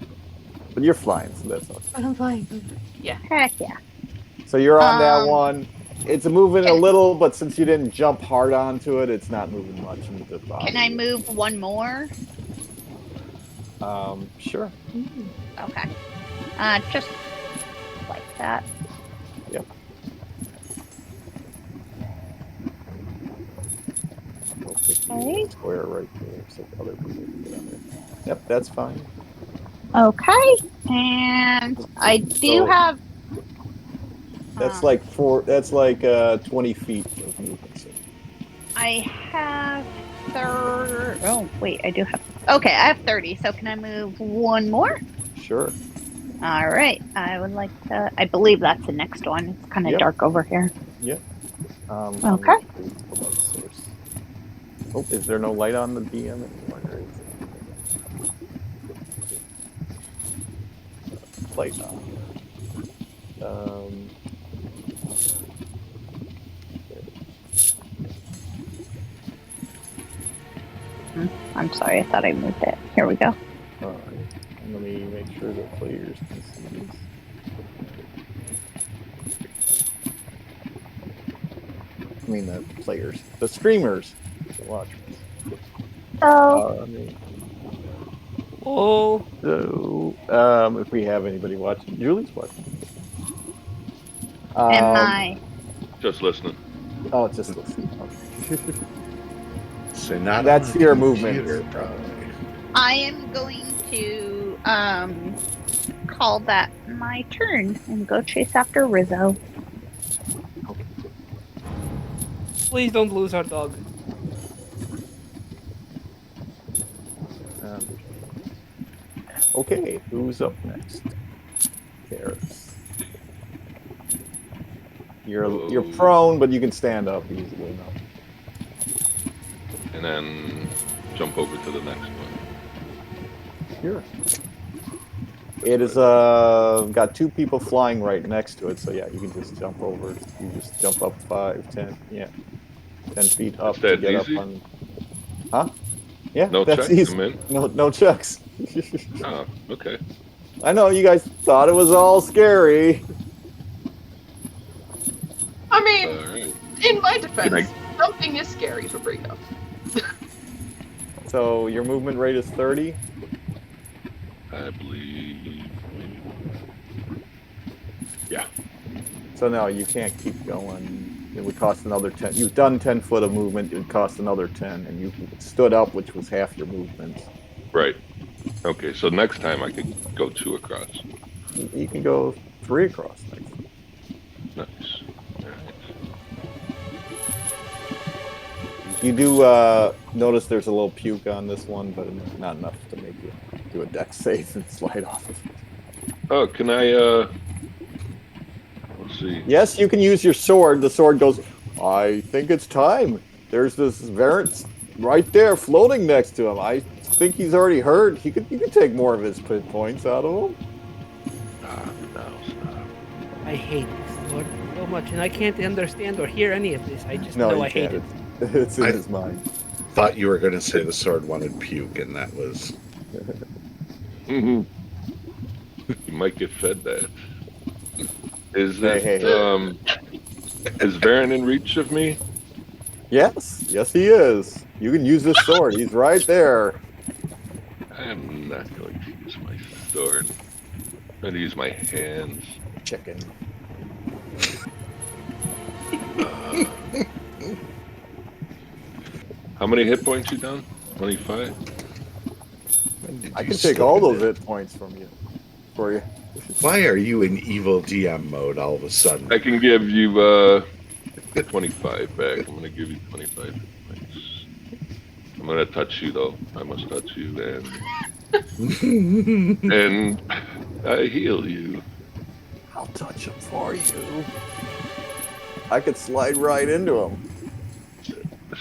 S2: But you're flying, so that's okay.
S6: But I'm fine. Yeah.
S4: heck yeah.
S2: So you're on that one. It's moving a little, but since you didn't jump hard onto it, it's not moving much into the body.
S4: Can I move one more?
S2: Sure.
S4: Okay. Just like that.
S2: Yep.
S4: Okay.
S2: Square right there, so other people can get on there. Yep, that's fine.
S4: Okay. And I do
S2: So-
S4: have.
S2: That's
S4: um,
S2: like 20 feet of movement. So
S4: I have Oh, wait, I do have. Okay, I have 30. So can I move one more?
S2: sure.
S4: All right. I would like to. I believe that's the next one. It's kind of
S2: Yep.
S4: dark over here.
S2: Yep.
S4: Okay.
S2: I'm gonna use the light source. Oh, is there no light on the DM anymore? There is. Light on.
S4: I'm sorry. I thought I moved it. Here we go.
S2: All right. Let me make sure the players can see this. I mean the players, the streamers, the watchers.
S4: Oh.
S3: Oh,
S2: So, if we have anybody watching, Julie's watching.
S4: Am I?
S5: Just listening.
S2: Oh, it's just listening. Okay.
S1: So not
S2: That's
S1: on
S2: your
S1: computer,
S2: movement.
S1: probably.
S4: I am going to call that my turn and go chase after Rizzo.
S3: please don't lose our dog.
S2: Okay, who's up next? Karis. You're prone, but you can stand up easily enough.
S5: And then jump over to the next one.
S2: Sure. It is got two people flying right next to it, so yeah, you can just jump over. You just jump up 5, 10, 10 feet up to get
S5: easy?
S2: up on. Huh? Yeah,
S5: No
S2: that's
S5: checks
S2: easy.
S5: come in?
S2: No checks.
S5: Oh, okay.
S2: I know you guys thought it was all scary.
S6: I mean,
S5: Alright.
S6: in my defense, jumping is scary for Brigo.
S2: So your movement rate is 30.
S5: I believe. Yeah.
S2: So no, you can't keep going. It would cost another 10. You've done 10 foot of movement. It would cost another 10, and you stood up, which was half your movement.
S5: Right. Okay, so next time I could go 2 across.
S2: You can go 3 across next time.
S5: Nice. Alright.
S2: You do notice there's a little puke on this one, but not enough to make you do a dex save and slide off of it.
S5: Oh, can I, let's see.
S2: Yes, you can use your sword. The sword goes, I think it's time. There's this variant right there floating next to him. I think he's already hurt. You could take more of his hit points out of him.
S5: No, stop.
S3: I hate this sword so much, and I can't understand or hear any of this. I just
S2: No,
S3: know
S2: you
S3: I hate
S2: can't.
S3: it.
S2: It's in his mind.
S1: Thought you were going to say the sword wanted puke, and that was.
S5: You might get fed that. Is it,
S2: Hey.
S5: is Varen in reach of me?
S2: Yes, he is. You can use this sword. He's right there.
S5: I'm not going to use my sword. I'm going to use my hands.
S2: Chicken.
S5: How many hit points you down? 25?
S2: I can take all those hit points from you. For you.
S1: Why are you in evil DM mode all of a sudden?
S5: I can give you 25 back. I'm going to give you 25 hit points. I'm going to touch you, though. I must touch you, and I heal you.
S2: I'll touch him for you. I could slide right into him.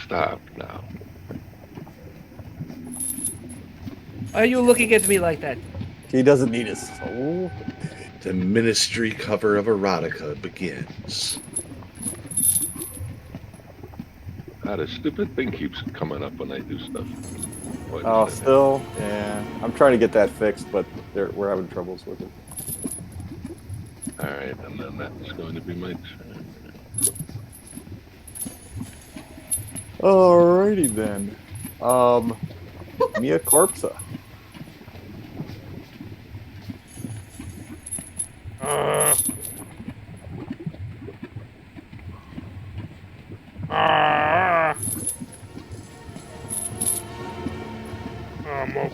S5: Stop now.
S3: Why are you looking at me like that?
S2: He doesn't need his soul.
S1: The ministry cover of erotica begins.
S5: This stupid thing keeps coming up when I do stuff. What
S2: Oh,
S5: is that?
S2: still? Yeah. I'm trying to get that fixed, but we're having troubles with it.
S5: Alright, and then that's going to be my turn.
S2: Alrighty then. Mia Corpsa.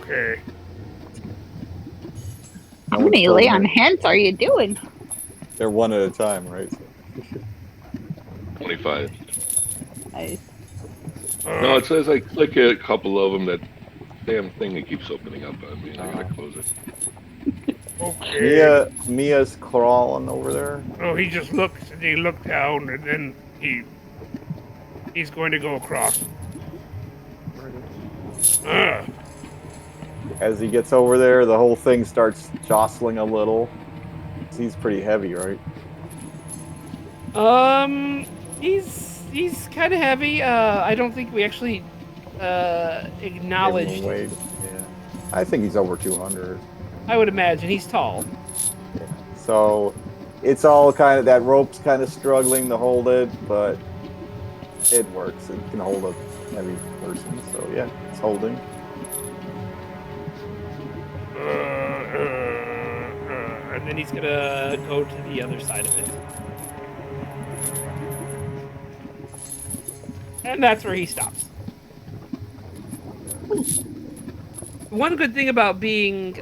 S3: Okay.
S4: How many lay on hands are you doing?
S2: They're one at a time, right? So.
S5: 25.
S4: Nice.
S5: No, it says I click a couple of them. That damn thing that keeps opening up on me. I gotta close it.
S3: Okay.
S2: Mia's crawling over there.
S3: Oh, he just looks and he looked down and then he's going to go across.
S2: As he gets over there, the whole thing starts jostling a little. He's pretty heavy, right?
S3: He's kind of heavy. I don't think we actually acknowledged.
S2: Weight. Yeah. I think he's over 200.
S3: I would imagine he's tall.
S2: Yeah. So it's all kind of, that rope's kind of struggling to hold it, but it works. It can hold a heavy person. So yeah, it's holding.
S3: And then he's gonna go to the other side of it. And that's where he stops. One good thing about being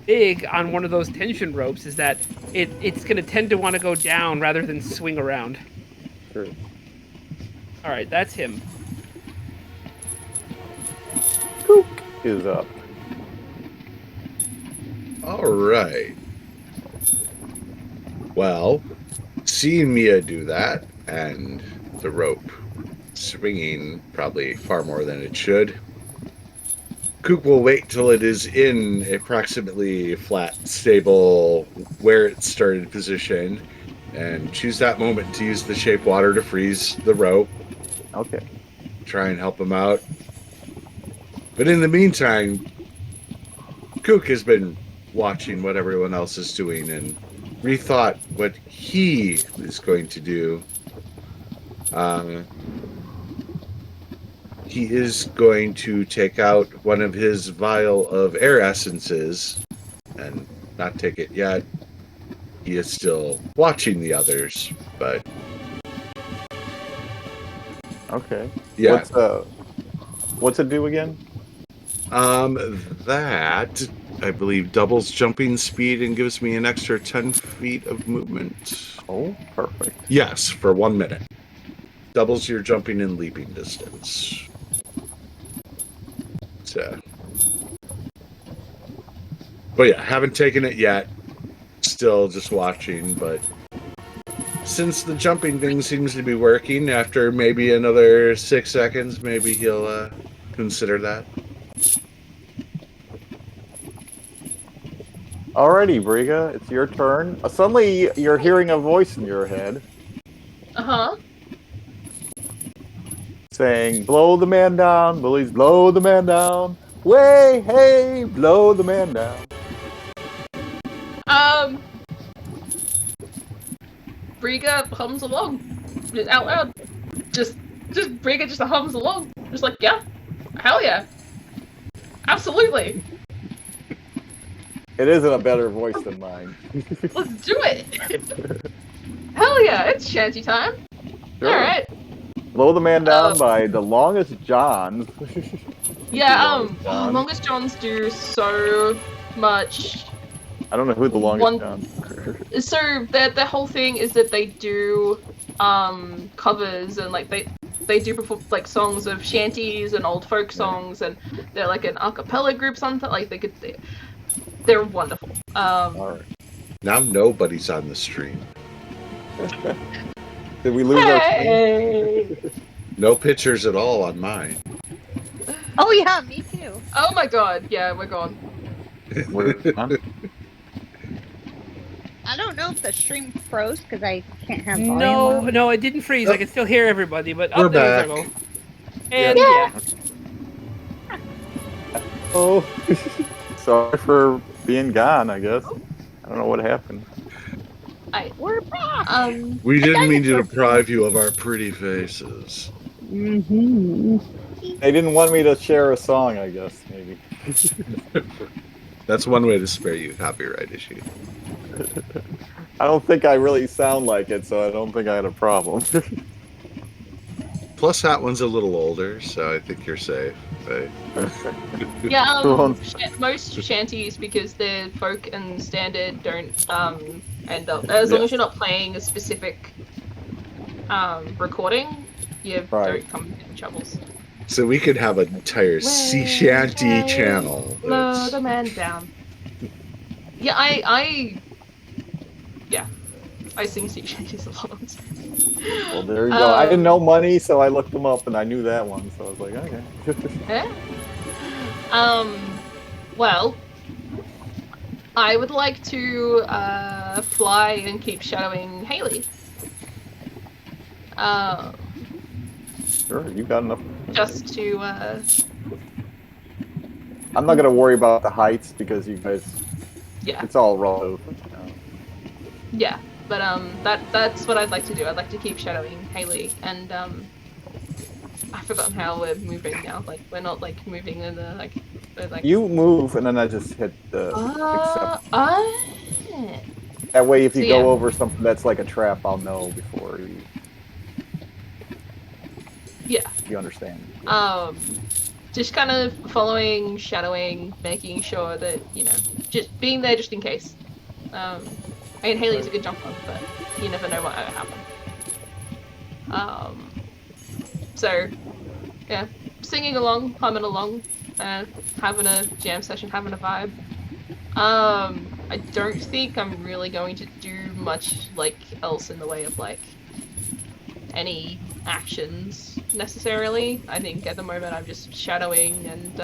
S3: big on one of those tension ropes is that it's gonna tend to want to go down rather than swing around.
S2: Sure.
S3: Alright, that's him.
S2: Kook is up.
S1: All right. Well, seeing Mia do that and the rope swinging probably far more than it should, Kook will wait till it is in approximately flat, stable, where it started position, and choose that moment to use the shape water to freeze the rope.
S2: Okay.
S1: Try and help him out. But in the meantime, Kook has been watching what everyone else is doing and rethought what he is going to do. He is going to take out one of his vial of air essences and not take it yet. He is still watching the others, but
S2: Okay.
S1: yeah.
S2: What's it do again?
S1: That I believe doubles jumping speed and gives me an extra 10 feet of movement.
S2: Oh, perfect.
S1: Yes, for 1 minute. Doubles your jumping and leaping distance. So. But yeah, haven't taken it yet. Still just watching, but since the jumping thing seems to be working, after maybe another 6 seconds, maybe he'll consider that.
S2: Alrighty, Briga, it's your turn. Suddenly, you're hearing a voice in your head
S6: Uh-huh.
S2: saying, "Blow the man down, bullies, blow the man down. Way, hey, blow the man down."
S6: Briga hums along. Just out loud. Just Briga just hums along. Just like, yeah. Hell yeah. Absolutely.
S2: It isn't a better voice than mine.
S6: Let's do it. Hell yeah, it's shanty time.
S2: Sure.
S6: Alright.
S2: Blow the man down by the longest Johns.
S6: Yeah, Longest Johns do so much.
S2: I don't know who the longest Johns are.
S6: So the whole thing is that they do covers and like they do perform like songs of shanties and old folk songs, and they're like an a cappella group sometimes. Like they're wonderful.
S2: Alright.
S1: Now nobody's on the stream.
S2: Did we lose
S6: Hey!
S1: No pictures at all on mine.
S4: Oh yeah, me too.
S6: Oh my god, yeah, we're gone.
S2: our stream?
S4: I don't know if the stream froze because I can't have volume on.
S3: No, it didn't freeze. I can still hear everybody, but
S1: We're
S3: there
S1: back.
S3: we go. And
S4: Yeah.
S2: Oh, sorry for being gone, I guess. I don't know what happened.
S4: We're back.
S1: We didn't mean to deprive you of our pretty faces.
S4: Mm-hmm.
S2: They didn't want me to share a song, I guess, maybe.
S1: That's one way to spare you copyright issue.
S2: I don't think I really sound like it, so I don't think I had a problem.
S1: Plus, that one's a little older, so I think you're safe.
S6: Yeah,
S2: Who
S6: most shanties, because they're folk and standard, don't end up, as long as you're not playing a specific recording, you don't come into troubles.
S1: So we could have an entire sea shanty channel.
S6: Slow the man down. Yeah, I sing sea shanties a lot.
S2: Well, there you go. I didn't know money, so I looked them up, and I knew that one. So I was like, okay.
S6: Yeah. Well, I would like to fly and keep shadowing Haley.
S2: Sure, you got enough.
S6: Just to.
S2: I'm not gonna worry about the heights because you guys.
S6: Yeah.
S2: It's all relative.
S6: Yeah, but that's what I'd like to do. I'd like to keep shadowing Haley, and I've forgotten how we're moving now. Like we're not like moving in the like.
S2: You move, and then I just hit the accept. That way, if you go over something that's like a trap, I'll know before you.
S6: Yeah.
S2: You understand.
S6: Just kind of following, shadowing, making sure that, you know, just being there just in case. I mean, Haley's a good jumper, but you never know what might happen. So, yeah, singing along, humming along, having a jam session, having a vibe. I don't think I'm really going to do much, like, else in the way of, like, any actions necessarily. I think at the moment I'm just shadowing and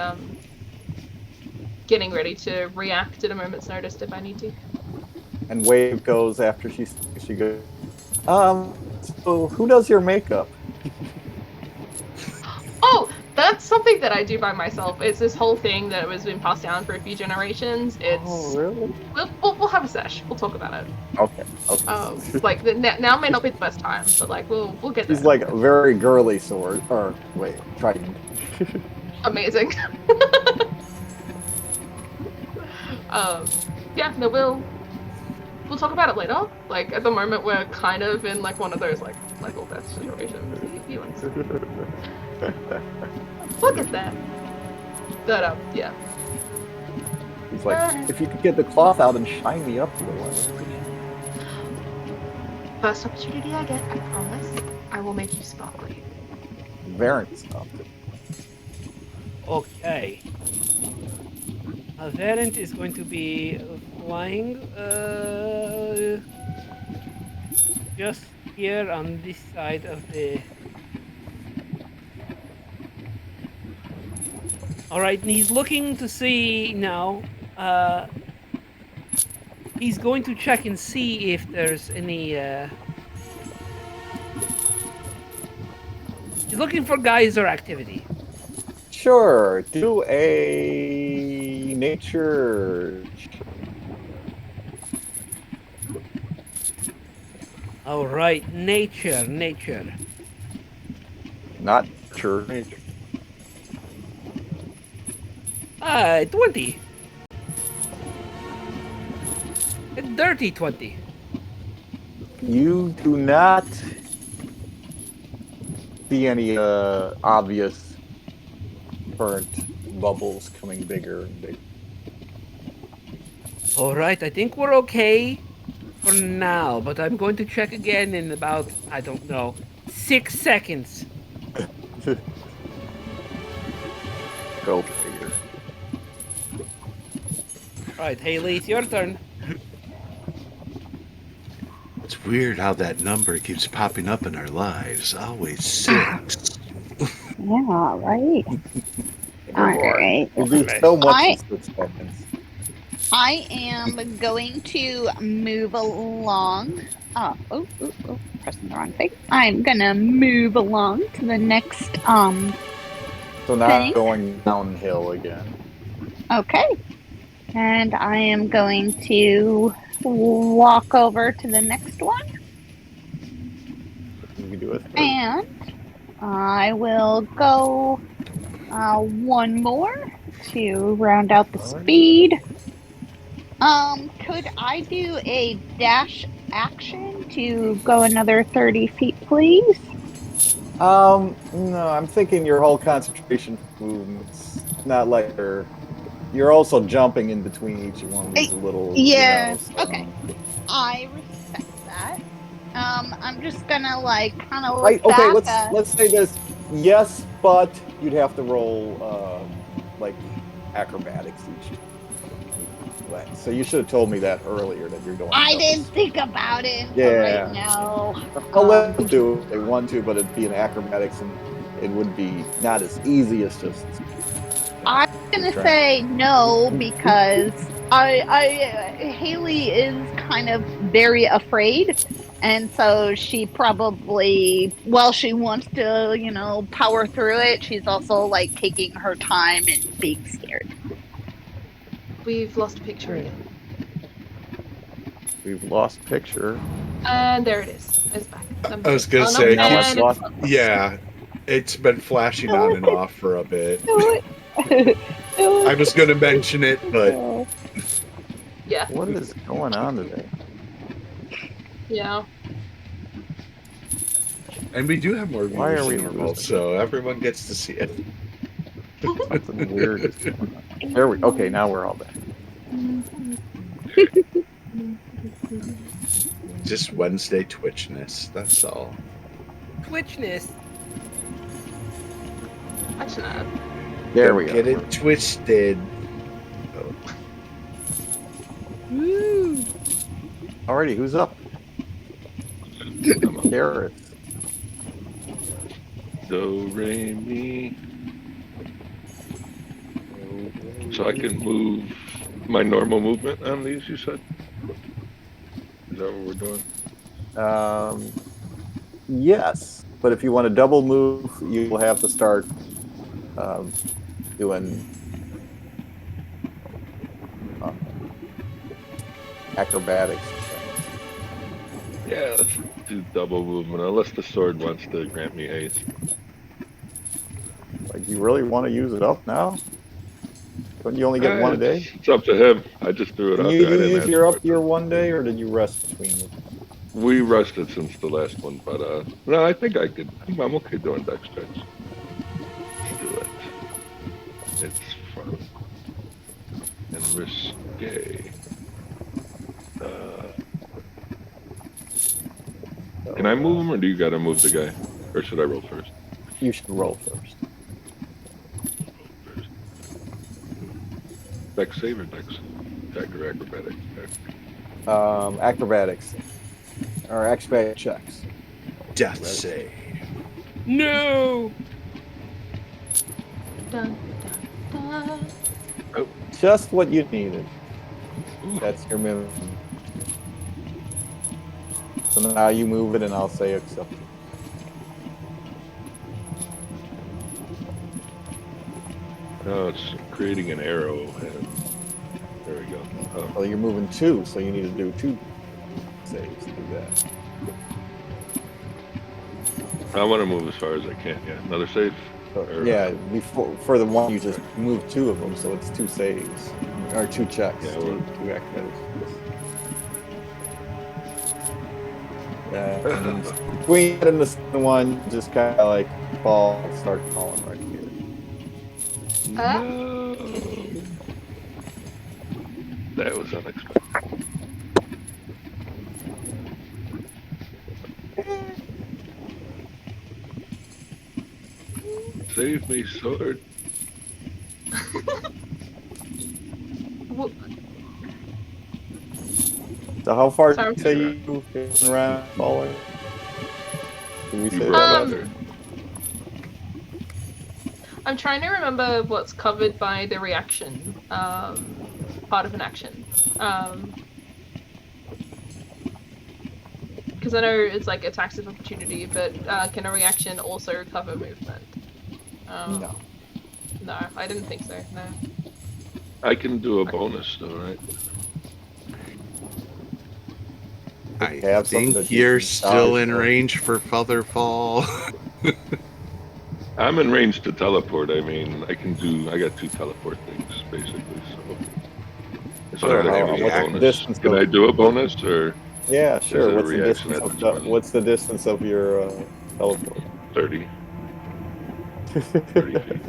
S6: getting ready to react at a moment's notice if I need to.
S2: And Wave goes after she goes. So who does your makeup?
S6: Oh, that's something that I do by myself. It's this whole thing that has been passed down for a few generations. It's
S2: really?
S6: We'll have a sesh. We'll talk about it.
S2: Okay.
S6: Like now may not be the best time, but like we'll get there.
S2: She's like a very girly sword. Or wait, trident.
S6: Amazing. Yeah, no, we'll talk about it later. Like at the moment we're kind of in like one of those like old death situations. We'll get there. But yeah.
S2: He's like, if you could get the cloth out and shine me up a little.
S6: First opportunity I get, I promise, I will make you sparkly.
S2: Varant stuff.
S3: Okay. Variant is going to be flying just here on this side of the. Alright, and he's looking to see now. He's going to check and see if there's any. He's looking for geyser activity.
S2: Sure, do a nature.
S3: All right, nature.
S2: Not sure. Nature.
S3: 20. A dirty 20.
S2: You do not see any obvious burnt bubbles coming bigger and bigger.
S3: All right, I think we're okay for now, but I'm going to check again in about, I don't know, 6 seconds.
S2: Go figure.
S3: All right, Haley, it's your turn.
S1: It's weird how that number keeps popping up in our lives. Always 6.
S4: Yeah, right. All right.
S2: You do so much in 6 seconds.
S4: I am going to move along. Pressing the wrong thing. I'm gonna move along to the next
S2: So now
S4: thing.
S2: going downhill again.
S4: Okay. And I am going to walk over to the next one.
S2: You can do it.
S4: And I will go one more to round out the speed. Could I do a dash action to go another 30 feet, please?
S2: No, I'm thinking your whole concentration movements, not like you're also jumping in between each one of these little,
S4: Yeah.
S2: so-
S4: Okay. I respect that. I'm just gonna like kind of look
S2: Okay,
S4: back.
S2: let's say this. Yes, but you'd have to roll like acrobatics each time. So you should have told me that earlier that you're going.
S4: I
S2: double
S4: didn't
S2: speed.
S4: think about it until right now.
S2: I'll let them do it if they want to, but it'd be an acrobatics and it would be not as easy as just.
S4: I'm gonna say no because Haley is kind of very afraid, and so she probably, while she wants to, power through it, she's also like taking her time and being scared.
S6: We've lost a picture again.
S2: We've lost picture.
S6: And there it is. It's back.
S1: I was gonna say,
S2: now
S1: keeps-
S2: it's lost.
S1: yeah, it's been flashing on and off for a bit.
S4: Do it.
S1: I was gonna mention it, but
S6: Yeah.
S2: What is going on today?
S6: Yeah.
S1: and we do have more
S2: Why
S1: viewers
S2: are we
S1: than normal,
S2: losing?
S1: so everyone gets to see it.
S2: Something weird is going on. There we. Okay, now we're all back.
S1: Just Wednesday twitchness, that's all.
S3: Twitchness.
S6: Watch that.
S2: There
S1: Don't
S2: we go.
S1: get it twisted.
S3: Woo.
S2: Alrighty, who's up? Garrett.
S5: Do, re, mi. So I can move my normal movement on these, you said? Is that what we're doing?
S2: Yes, but if you want to double move, you will have to start doing acrobatics.
S5: Yeah, let's do double movement, unless the sword wants to grant me haste.
S2: Like, you really want to use it up now? Couldn't you only get one a day?
S5: It's up to him. I just threw it
S2: Did
S5: out
S2: you
S5: there. I didn't
S2: use
S5: ask
S2: your
S5: for
S2: up
S5: it.
S2: your one day, or did you rest between them?
S5: We rested since the last one, but no, I think I could. I'm okay doing dex checks. Let's do it. It's fun and risque. Can I move him, or do you gotta move the guy, or should I roll first?
S2: You should roll first.
S5: Dex save or dex attack or acrobatics?
S2: Acrobatics or acrobatic checks.
S1: Death save.
S3: No.
S6: Dun, dun, dun.
S2: Just what you needed.
S5: Ooh.
S2: That's your minimum. So now you move it, and I'll say accept.
S5: No, it's creating an arrow, and there we go. Oh.
S2: Well, you're moving two, so you need to do two saves to do that.
S5: I want to move as far as I can. Yeah, another save.
S2: So, yeah, before for the one you just move two of them, so it's two saves or two checks.
S5: Yeah,
S2: two acrobatics. And between it and the second one, just kind of like start falling right here.
S5: No. That was unexpected. Save me, sword.
S6: Wh-
S2: So how far
S6: Sorry.
S2: did you say you moved around falling? Did we
S5: You
S2: say
S5: broke
S2: that?
S5: out there.
S6: I'm trying to remember what's covered by the reaction part of an action. Because I know it's like attacks of opportunity, but can a reaction also cover movement?
S2: No.
S6: No, I didn't think so. No.
S5: I can do a bonus though, right?
S1: I
S2: Have something
S1: think
S2: that you
S1: you're
S2: can
S1: still
S2: dodge
S1: in
S2: for.
S1: range for Featherfall.
S5: I'm in range to teleport. I mean, I got two teleport things basically. So,
S2: Sure,
S5: other than
S1: how-
S5: maybe a
S1: what's the
S5: bonus.
S2: distance
S5: Can
S2: of-
S5: I do a bonus or?
S2: Yeah,
S5: Is
S2: sure.
S5: it a
S2: What's the
S5: reaction
S2: distance
S5: at this point?
S2: what's the distance of your teleport?
S5: 30. 30 feet.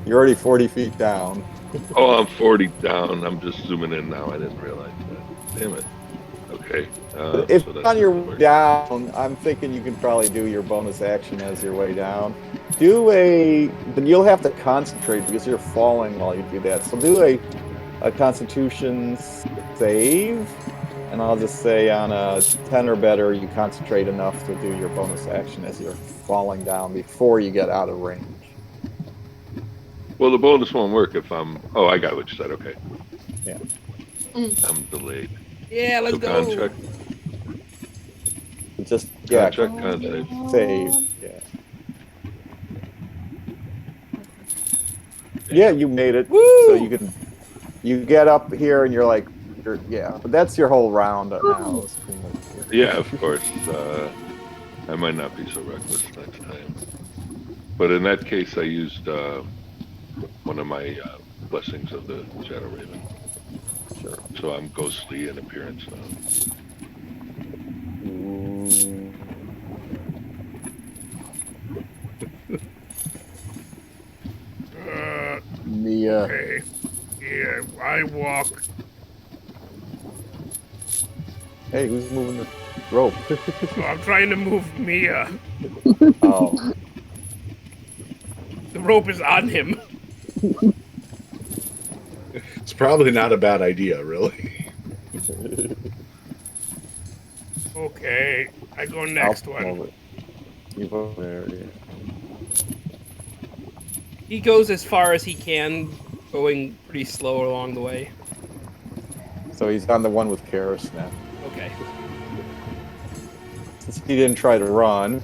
S2: You're already 40 feet down.
S5: Oh, I'm 40 down. I'm just zooming in now. I didn't realize that. Damn it. Okay.
S2: If
S5: So
S2: on your
S5: doesn't
S2: way
S5: work.
S2: down, I'm thinking you can probably do your bonus action as your way down. But you'll have to concentrate because you're falling while you do that. So do a Constitution save, and I'll just say on a 10 or better, you concentrate enough to do your bonus action as you're falling down before you get out of range.
S5: Well, the bonus won't work if I'm. Oh, I got what you said. Okay.
S2: Yeah.
S5: I'm delayed.
S3: Yeah, let's
S5: So
S3: go.
S5: contract,
S2: Just
S5: con save.
S2: save. Yeah. Yeah, you made it.
S3: Woo!
S2: So you get up here and you're like, but that's your whole round now. It's pretty much
S5: Yeah, of course. I might not be so reckless next time. But in that case, I used one of my blessings of the Shadow Raven.
S2: Sure.
S5: So I'm ghostly in appearance now.
S2: Mia.
S3: Okay. Yeah, I walk.
S2: Hey, who's moving the rope?
S3: Oh, I'm trying to move Mia.
S2: Oh.
S3: The rope is on him.
S1: It's probably not a bad idea, really.
S3: Okay, I go next one.
S2: Move it. You go there. Yeah.
S3: He goes as far as he can, going pretty slow along the way.
S2: So he's on the one with Karis now.
S3: Okay.
S2: Since he didn't try to run.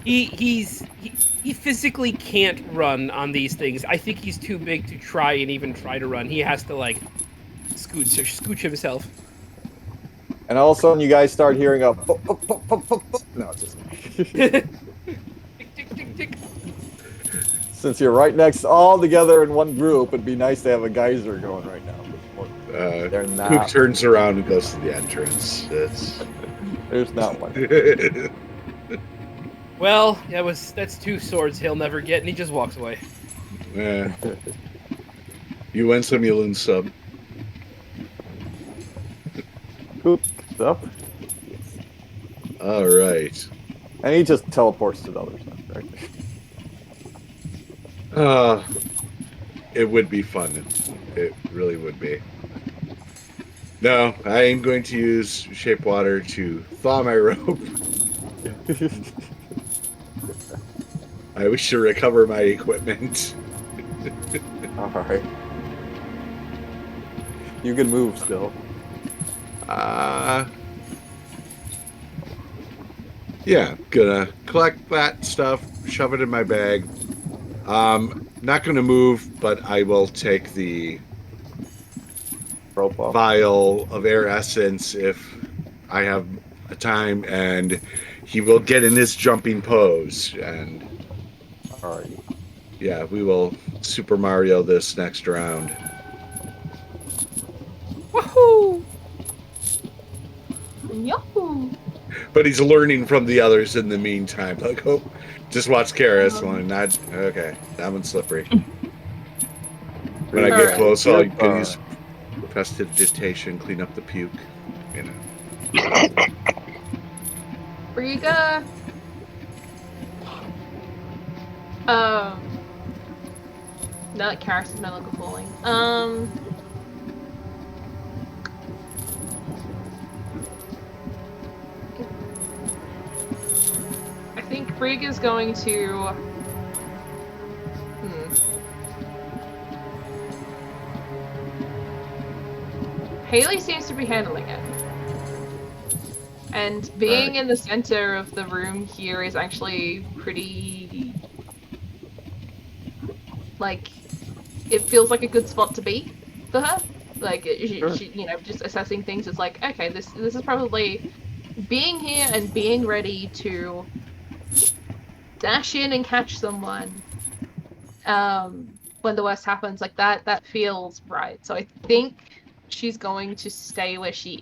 S3: He physically can't run on these things. I think he's too big to try and even try to run. He has to like scooch himself.
S2: And all of a sudden you guys start hearing a pop, pop, pop, pop, pop, pop. No, it's just
S3: Tick, tick, tick, tick.
S2: since you're right next all together in one group, it'd be nice to have a geyser going right now. They're
S1: Cook
S2: not.
S1: turns around and goes to the entrance.
S2: There's not one.
S3: Well, that's 2 swords he'll never get, and he just walks away.
S1: Yeah. You win some, you lose some.
S2: Coop up.
S1: All right.
S2: And he just teleports to the other side, right?
S1: It would be fun. It really would be. No, I am going to use Shape Water to thaw my rope. I wish to recover my equipment.
S2: Alright. You can move still.
S1: Yeah, gonna collect that stuff, shove it in my bag. Not gonna move, but I will take the
S2: Rope off.
S1: vial of air essence if I have a time, and he will get in his jumping pose, and
S2: Alright.
S1: yeah, we will Super Mario this next round.
S3: Woohoo!
S6: Yahoo!
S1: But he's learning from the others in the meantime. Like, oh, just watch Karis. One, not okay. That one's slippery. When I get
S6: Alright.
S1: close, I'll can use prestidigitation, clean up the puke. You know.
S6: Briga. No, Karis is no longer falling. I think Brig is going to. Haley seems to be handling it. And being in the center of the room here is actually pretty. Like, it feels like a good spot to be for her. Like, she you know, just assessing things. It's like, okay, this is probably being here and being ready to dash in and catch someone when the worst happens. Like that feels right. So I think she's going to stay where she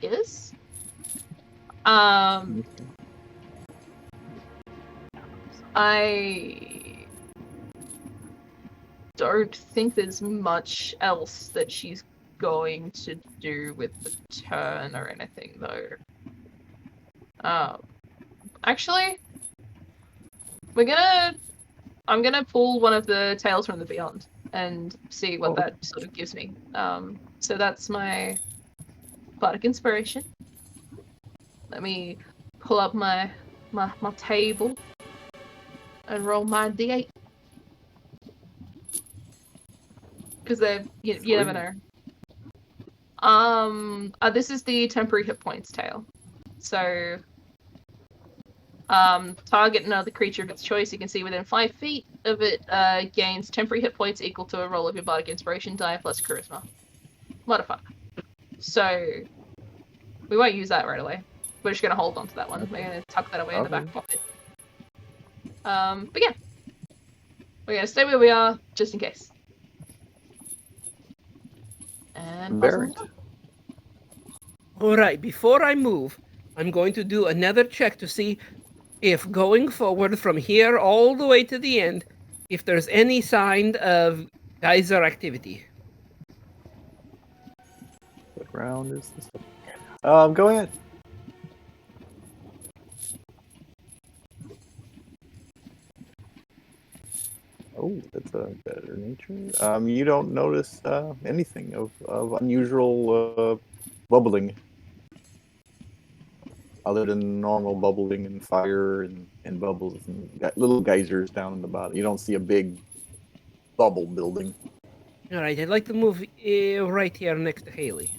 S6: I don't think there's much else that she's going to do with the turn or anything, though. Actually, I'm gonna pull one of the Tales from the Beyond and see what that sort of gives me. So that's my Bardic Inspiration. Let me pull up my table and roll my D8. Because you never know. This is the temporary hit points tale. So, target another creature of its choice you can see within 5 feet of it gains temporary hit points equal to a roll of your Bardic Inspiration die plus Charisma modifier. So, we won't use that right away. We're just going to hold on to that one. We're going to tuck that away in the back pocket. But yeah. We're going to stay where we are, just in case. And
S2: Barrett.
S3: Alright, before I move, I'm going to do another check to see if going forward from here all the way to the end, if there's any sign of geyser activity.
S2: What round is this? Go ahead. Oh, that's a better nature. You don't notice anything of unusual bubbling, other than normal bubbling and fire and bubbles and little geysers down in the bottom. You don't see a big bubble building.
S3: Alright, I'd like to move right here next to Haley.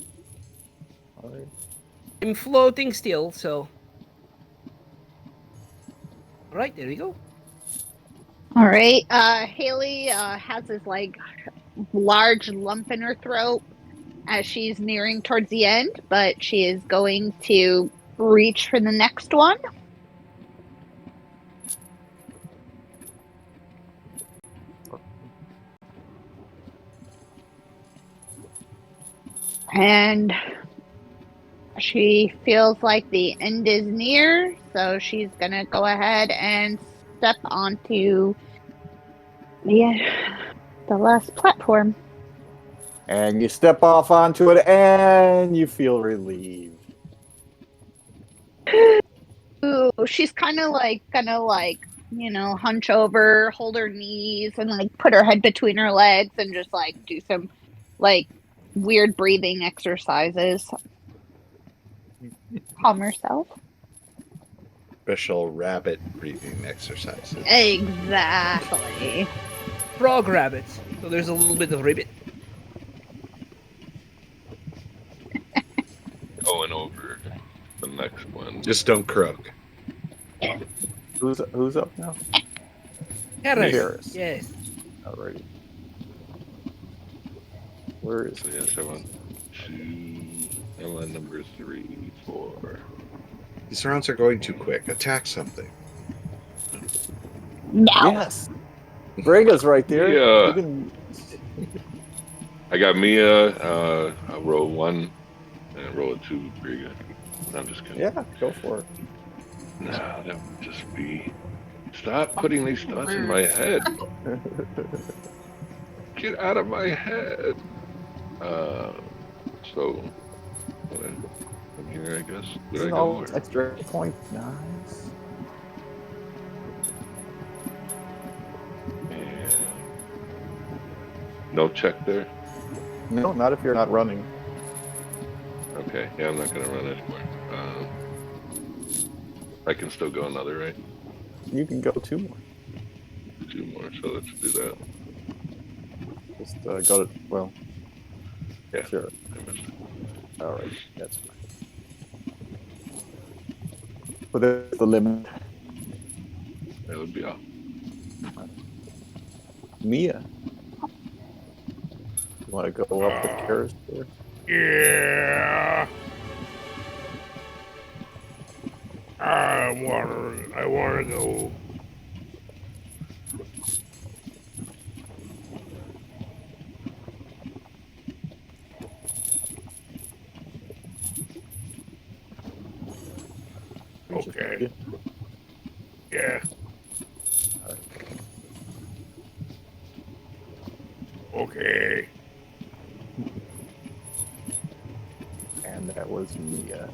S2: All right.
S3: I'm floating still, so... Alright, there we go.
S4: All right. Haley has this like large lump in her throat as she's nearing towards the end, but she is going to reach for the next one. And she feels like the end is near, so she's gonna go ahead and step onto the last platform.
S2: And you step off onto it, and you feel relieved.
S4: Ooh, she's kind of like gonna hunch over, hold her knees, and like put her head between her legs and just like do some like weird breathing exercises. Calm herself.
S1: Special rabbit breathing exercises.
S4: Exactly.
S3: Frog rabbits, so there's a little bit of ribbit.
S5: Going over the next one.
S1: Just don't croak.
S2: Who's up now?
S3: Harris. Yes.
S2: Alrighty. Where is
S5: So yes, I want number 3, 4.
S1: These rounds are going too quick. Attack something.
S4: No.
S2: Yes. Brega's right there.
S5: Yeah.
S2: Can...
S5: I got Mia. I roll 1 and roll 2. Brega. I'm just kidding.
S2: Yeah, go for it.
S5: No, that would just be. Stop putting these thoughts in my head. Get out of my head. So, from here, I guess. Where I go?
S2: Extra point. Nice.
S5: And no check there.
S2: No, not if you're not running.
S5: Okay, yeah, I'm not gonna run anymore. I can still go another, right?
S2: You can go 2 more.
S5: 2 more, so let's do that.
S2: Just go to, well,
S5: Yeah,
S2: sure.
S5: I missed it.
S2: All right, that's fine. But there's the limit.
S5: That would be all.
S2: Mia. You want to go up with Karis there?
S7: Yeah. I wanna go. Okay. Yeah. Okay.
S2: And that was Mia.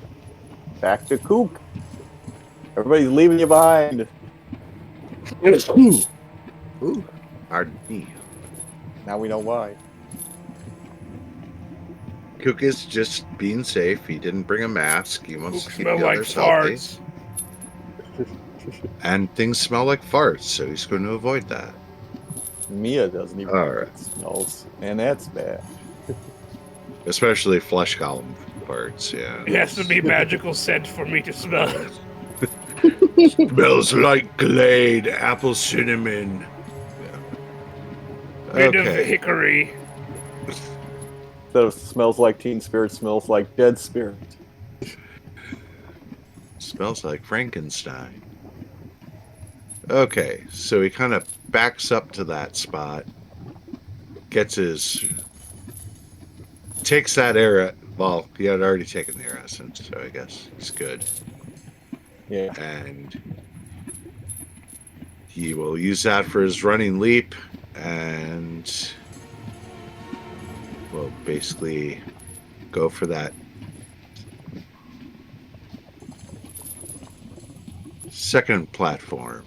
S2: Back to Kook. Everybody's leaving you behind.
S1: Ooh, pardon me.
S2: Now we know why.
S1: Cook is just being safe. He didn't bring a mask. He wants
S7: Cook
S1: to keep
S7: smell
S1: the
S7: like
S1: others healthy.
S7: farts.
S1: And things smell like farts, so he's going to avoid that.
S2: Mia doesn't even
S1: All
S2: know
S1: right.
S2: it smells, and that's bad.
S1: Especially flesh column farts, yeah.
S7: It has to be magical scent for me to smell.
S1: Smells like Glade, apple cinnamon.
S7: Bit of
S1: Okay.
S7: hickory.
S2: Instead of smells like Teen Spirit, smells like Dead Spirit.
S1: Smells like Frankenstein. Okay, so he kind of backs up to that spot, takes that air. Well, he had already taken the air essence, so I guess he's good.
S2: Yeah.
S1: And he will use that for his running leap, and will basically go for that second platform.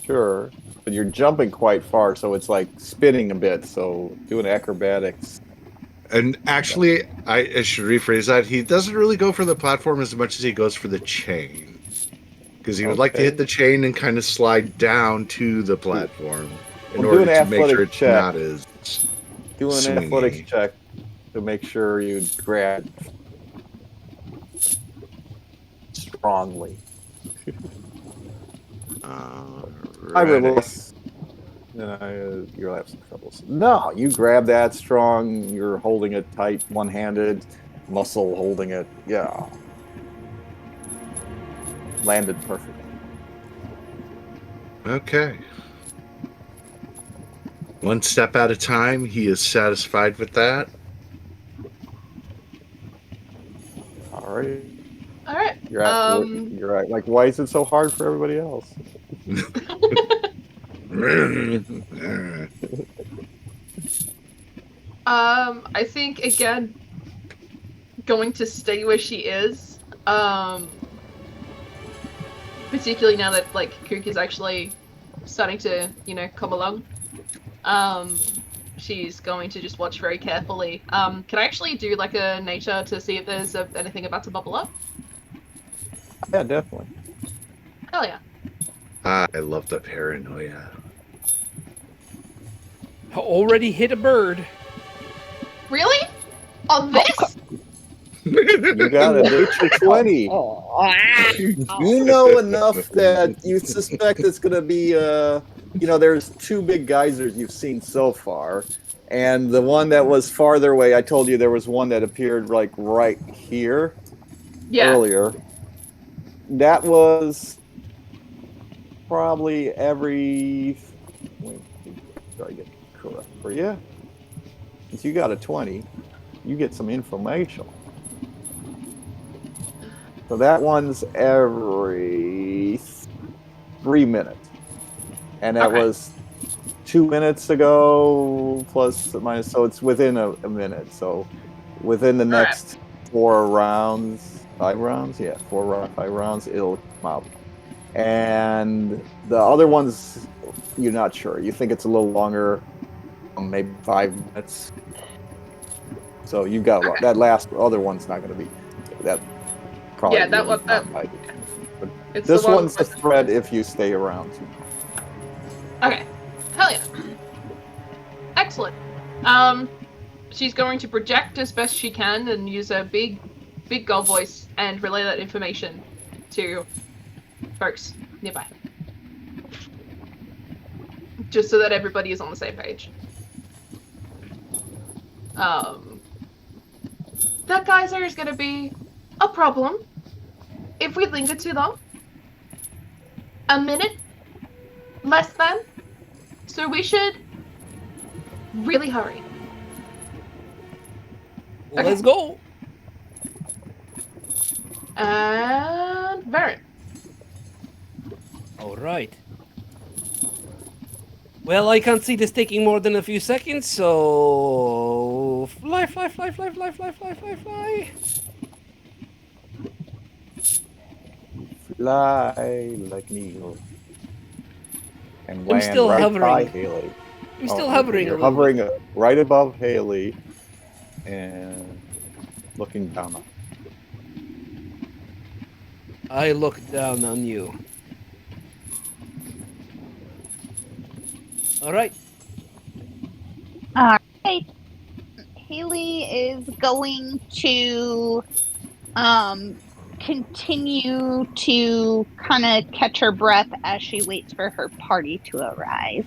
S2: Sure. But you're jumping quite far, so it's like spinning a bit, so doing acrobatics.
S1: And actually, I should rephrase that. He doesn't really go for the platform as much as he goes for the chain. Because he would like to hit the chain and kind of slide down to the platform in order to make sure it's not as
S2: Do an
S1: swingy.
S2: athletics check to make sure you grab strongly. I realize you'll have some troubles. No, you grab that strong. You're holding it tight, one-handed, muscle holding it. Yeah, landed perfectly.
S1: Okay. One step at a time. He is satisfied with that.
S2: All right.
S6: All right.
S2: You're at, like, why is it so hard for everybody else?
S6: I think again, going to stay where she is. Particularly now that like Kook is actually starting to, come along. She's going to just watch very carefully. Can I actually do like a nature to see if there's anything about to bubble up?
S2: Yeah, definitely.
S6: Hell yeah.
S1: I love the paranoia.
S3: I already hit a bird.
S6: Really? On this?
S2: You got a nature 20. You know enough that you suspect it's going to be, there's two big geysers you've seen so far. And the one that was farther away, I told you there was one that appeared like right here earlier. That was probably every... Wait, try to get correct for you. Since you got a 20, you get some information. So that one's every 3 minutes. And that was 2 minutes ago, plus or minus, so it's within a minute. So within the next 4 rounds, 5 rounds? Yeah, 5 rounds, it'll come out. And the other ones, you're not sure. You think it's a little longer, maybe 5 minutes. So you got that last other one's not going to be that. Probably
S6: that one.
S2: But this one's a threat if you stay around.
S6: Okay. Hell yeah. Excellent. She's going to project as best she can and use a big girl voice and relay that information to folks nearby. Just so that everybody is on the same page. That geyser is going to be a problem if we linger too long. A minute? Less than? So we should really hurry.
S3: Let's go.
S6: And Varen.
S3: All right.
S7: Well, I can't see this taking more than a few seconds, so fly, fly, fly, fly, fly, fly, fly, fly, fly.
S2: Fly like an eagle. And
S7: I'm
S2: land
S7: still
S2: right by
S7: hovering.
S2: Haley.
S7: I'm still
S2: okay,
S7: hovering a
S2: You're
S7: little
S2: hovering
S7: bit.
S2: right above Haley and looking down on her.
S7: I look down on you. All right.
S4: All right. Haley is going to continue to kind of catch her breath as she waits for her party to arrive.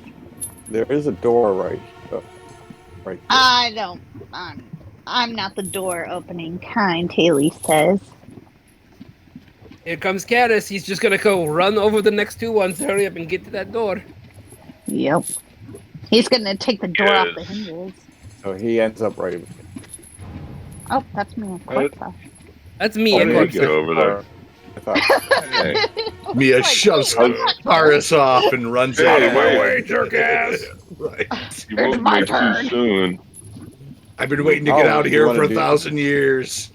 S2: There is a door right there.
S4: I don't. I'm not the door opening kind. Haley says.
S7: Here comes Caddis. He's just gonna go run over the next two ones. Hurry up and get to that door.
S4: Yep. He's gonna take the door off the
S5: Yes.
S4: hinges.
S2: So he ends up right.
S4: Oh, that's me, of course.
S7: That's me,
S5: How
S7: a
S5: do you get
S7: corpse.
S5: over there?
S2: I thought,
S5: Hey,
S1: Mia
S4: Like,
S1: shoves
S4: wait, I'm not
S1: Taurus off and runs
S5: Hey,
S1: out of my
S5: wait.
S1: way,
S7: jerk ass.
S1: Right.
S5: you
S4: It's
S5: moved
S4: my
S5: me
S4: turn.
S5: too soon.
S1: I've been waiting to get
S2: Oh,
S1: out of
S2: you
S1: here
S2: wanna
S1: for
S2: do-
S1: 1,000 years.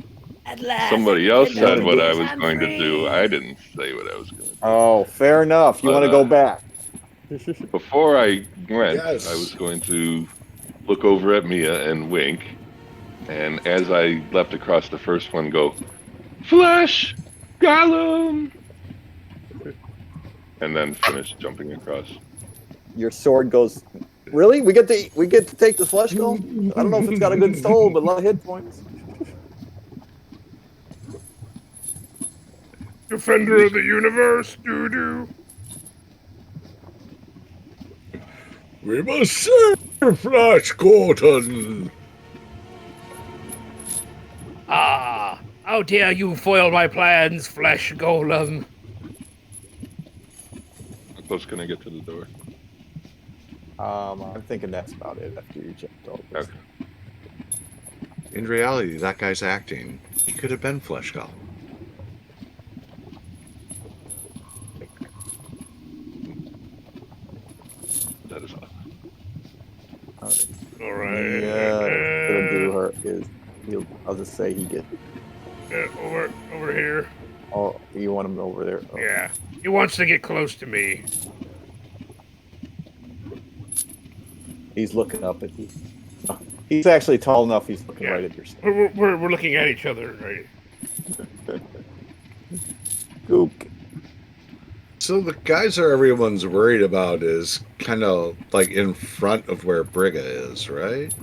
S7: At last.
S5: Somebody else
S7: Hello,
S5: said what I
S7: ladies,
S5: was
S7: I'm
S5: going to do.
S7: free.
S5: I didn't say what I was going to do.
S2: oh, fair enough. You
S5: But,
S2: want to go back?
S5: Before I went,
S1: Yes.
S5: I was going to look over at Mia and wink. And as I leapt across the first one, go, Flash! Gollum! And then finish jumping across.
S2: Your sword goes. Really? We get to take the flesh golem? I don't know if it's got a good soul, but a lot of hit points.
S7: Defender of the universe, doo-doo.
S1: We must save Flash Gordon.
S7: Ah, how dare you foil my plans, Flesh Golem.
S5: How close can I get to the door?
S2: I'm thinking that's about it after you checked all this.
S5: Okay.
S1: In reality, that guy's acting. He could have been Flesh Golem.
S5: That is all.
S7: All right.
S2: Gonna do her is. I'll just say he gets.
S7: Over here.
S2: Oh, you want him over there? Oh.
S7: Yeah. He wants to get close to me.
S2: He's looking up at you. He's actually tall enough. He's looking
S7: Yeah.
S2: right at your side.
S7: We're looking at each other, right?
S2: Gook.
S1: So the geyser everyone's worried about is kind of like in front of where Brigga is, right?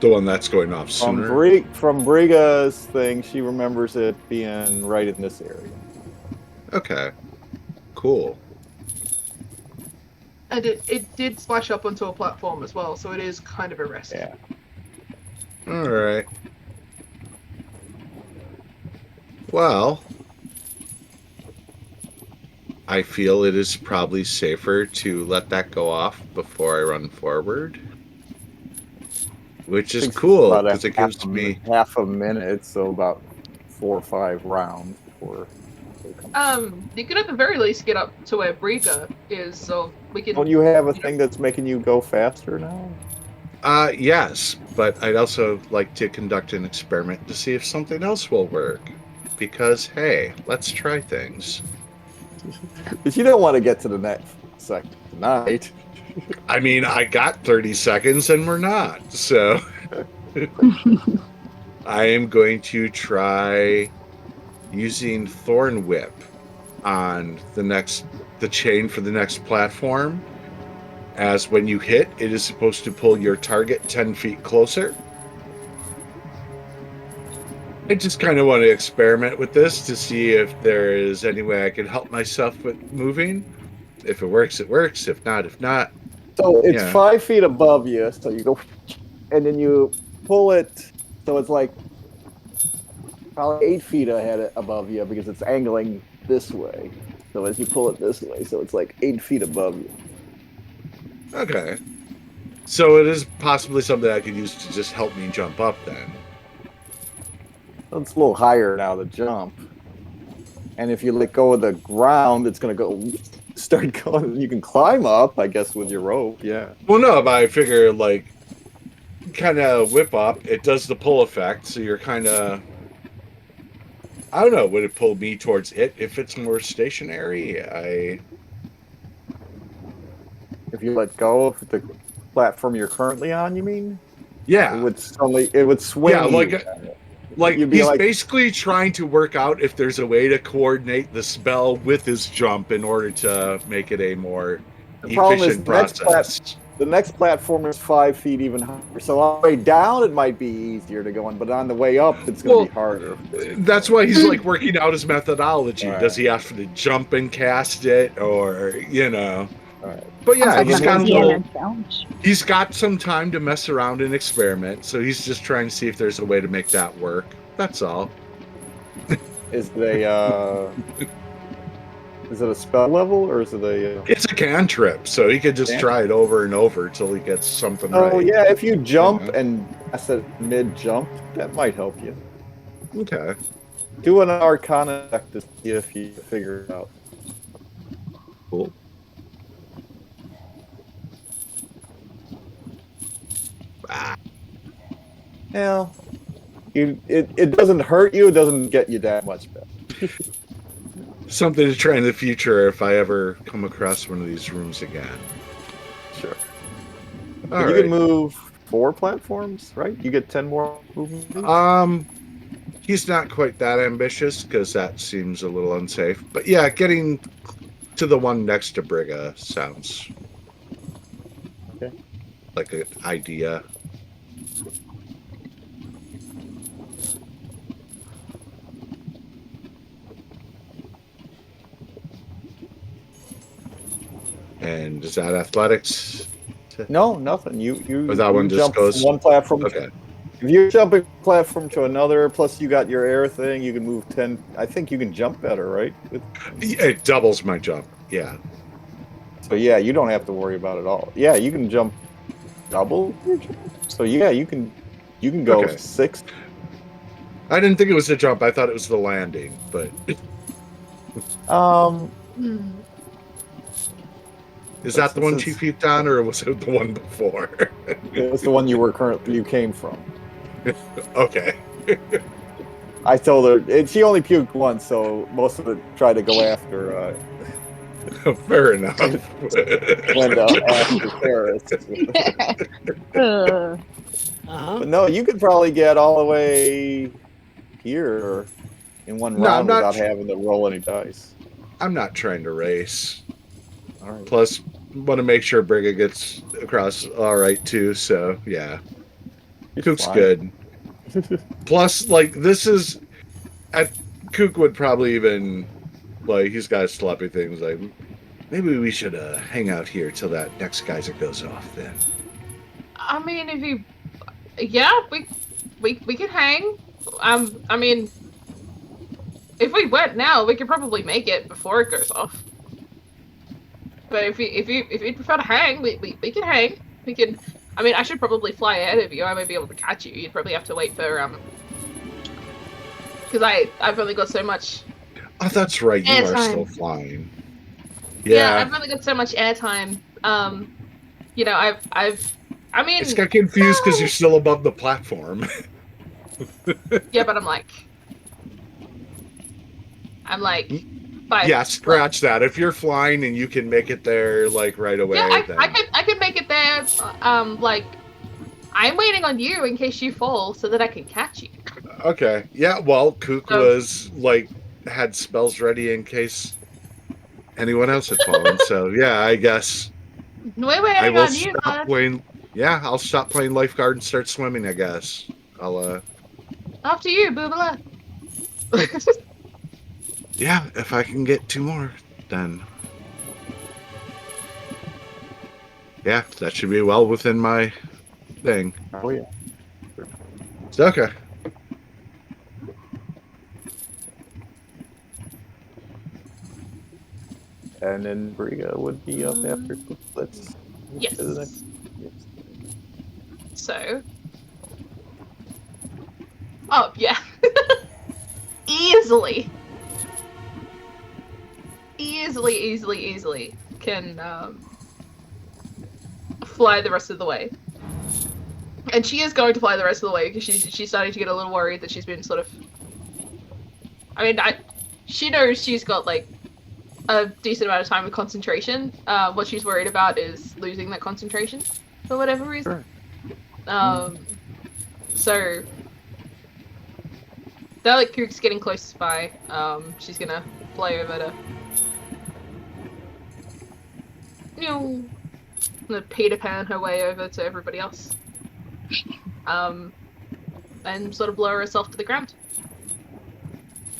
S1: The one that's going off sooner.
S2: From Briga's thing, she remembers it being right in this area.
S1: Okay. Cool.
S6: And it did splash up onto a platform as well, so it is kind of a risk.
S2: Yeah.
S1: All right. Well, I feel it is probably safer to let that go off before I run forward. Which is cool,
S2: About
S1: because it gives me...
S2: half a minute, so about 4 or 5 rounds before they come.
S6: You could at the very least get up to where Briga is, so we can.
S2: Don't you have a thing that's making you go faster now?
S1: Yes, but I'd also like to conduct an experiment to see if something else will work. Because, hey, let's try things.
S2: But you don't want to get to the next second tonight.
S1: I mean, I got 30 seconds and we're not, so... I am going to try using Thorn Whip on the chain for the next platform. As when you hit, it is supposed to pull your target 10 feet closer. I just kind of want to experiment with this to see if there is any way I can help myself with moving. If it works, it works. If not, if not.
S2: So it's
S1: Yeah.
S2: 5 feet above you, so you go, and then you pull it, so it's like probably 8 feet above you because it's angling this way. So as you pull it this way, so it's like 8 feet above you.
S1: Okay. So it is possibly something I could use to just help me jump up then.
S2: So it's a little higher now to jump. And if you let go of the ground, it's going to start going. You can climb up, I guess, with your rope. Yeah.
S1: Well, no, but I figure like kind of whip up. It does the pull effect, so you're kind of. I don't know. Would it pull me towards it if it's more stationary?
S2: If you let go of the platform you're currently on, you mean?
S1: Yeah.
S2: It would swing.
S1: Yeah, like
S2: You'd be
S1: he's
S2: like-
S1: basically trying to work out if there's a way to coordinate the spell with his jump in order to make it a more
S2: The problem is
S1: efficient process.
S2: the next platform is 5 feet even higher. So on the way down, it might be easier to go on, but on the way up, it's going to be harder.
S1: That's why he's like working out his methodology.
S2: Right.
S1: Does he have to jump and cast it, or
S2: Right.
S1: But yeah,
S4: Sounds
S1: he's
S4: like
S1: got a
S4: Indiana
S1: little.
S4: Jones.
S1: He's got some time to mess around and experiment, so he's just trying to see if there's a way to make that work. That's all.
S2: Is it a spell level or is it a?
S1: It's a cantrip, so he could just
S2: Cantrip?
S1: try it over and over till he gets something right.
S2: Oh yeah, if you jump
S1: Yeah.
S2: and that's a mid jump, that might help you.
S1: Okay.
S2: Do an Arcana check to see if you figure it out.
S1: Cool.
S2: Yeah. It doesn't hurt you. It doesn't get you that much better.
S1: Something to try in the future if I ever come across one of these rooms again.
S2: Sure.
S1: All
S2: You
S1: right.
S2: can move 4 platforms, right? You get 10 more movement.
S1: He's not quite that ambitious because that seems a little unsafe. But yeah, getting to the one next to Brigga sounds
S2: Okay.
S1: like an idea. And is that athletics?
S2: No, nothing. You
S1: Or that one just
S2: jump
S1: goes-
S2: from one platform.
S1: Okay.
S2: If you're jumping platform to another, plus you got your air thing, you can move 10. I think you can jump better, right?
S1: It doubles my jump. Yeah.
S2: So yeah, you don't have to worry about it all. Yeah, you can jump double your jump. So yeah, you can go
S1: Okay.
S2: 6.
S1: I didn't think it was the jump. I thought it was the landing. But is that the one
S2: Since-
S1: Chief peeped on, or was it the one before?
S2: It's the one you came from.
S1: Okay.
S2: I told her she only puked once, so most of it tried to go after
S1: Fair enough.
S2: after Paris.
S7: Uh-huh.
S2: But no, you could probably get all the way here in one
S1: No, I'm
S2: round
S1: not
S2: without
S1: tr-
S2: having to roll any dice.
S1: I'm not trying to race.
S2: All right.
S1: Plus, want to make sure Brigga gets across all right too. So yeah, Kook's
S2: fine.
S1: good. Plus, like this is, Kook would probably even like he's got sloppy things like maybe we should hang out here till that next geyser goes off. Then
S6: I mean, if you, yeah, we could hang. I mean, if we went now, we could probably make it before it goes off. But if you prefer to hang, we can hang. We can. I mean, I should probably fly ahead of you. I might be able to catch you. You'd probably have to wait for because I've only got so much.
S1: oh, that's right, you are
S6: Airtime.
S1: still flying.
S6: Yeah,
S1: Yeah,
S6: I've only got so much airtime. You know, I mean,
S1: it's got confused because you're still above the platform.
S6: yeah, but I'm like, five.
S1: Yeah, scratch that. If you're flying and you can make it there like right away,
S6: Yeah,
S1: then
S6: I could make it there. Like, I'm waiting on you in case you fall so that I can catch you.
S1: okay. Yeah, well, Kook
S6: So-
S1: was like had spells ready in case anyone else had fallen. So yeah, I guess
S6: We're
S1: I
S6: waiting
S1: will
S6: on you,
S1: stop
S6: bud.
S1: playing. Yeah, I'll stop playing lifeguard and start swimming. I guess I'll.
S6: After you, Boobala.
S1: Yeah, if I can get 2 more, then yeah, that should be well within my thing.
S2: Oh yeah.
S1: So, okay.
S2: And then Briga would be up after. Let's
S6: Yes.
S2: to the next. Yes.
S6: So. Oh, yeah. Easily. easily can fly the rest of the way. And she is going to fly the rest of the way because she's starting to get a little worried that she's been sort of. I mean, she knows she's got like a decent amount of time with concentration. What she's worried about is losing that concentration for whatever reason. So now that Kook's getting close by, she's gonna fly over to, gonna Peter Pan her way over to everybody else, and sort of lower herself to the ground.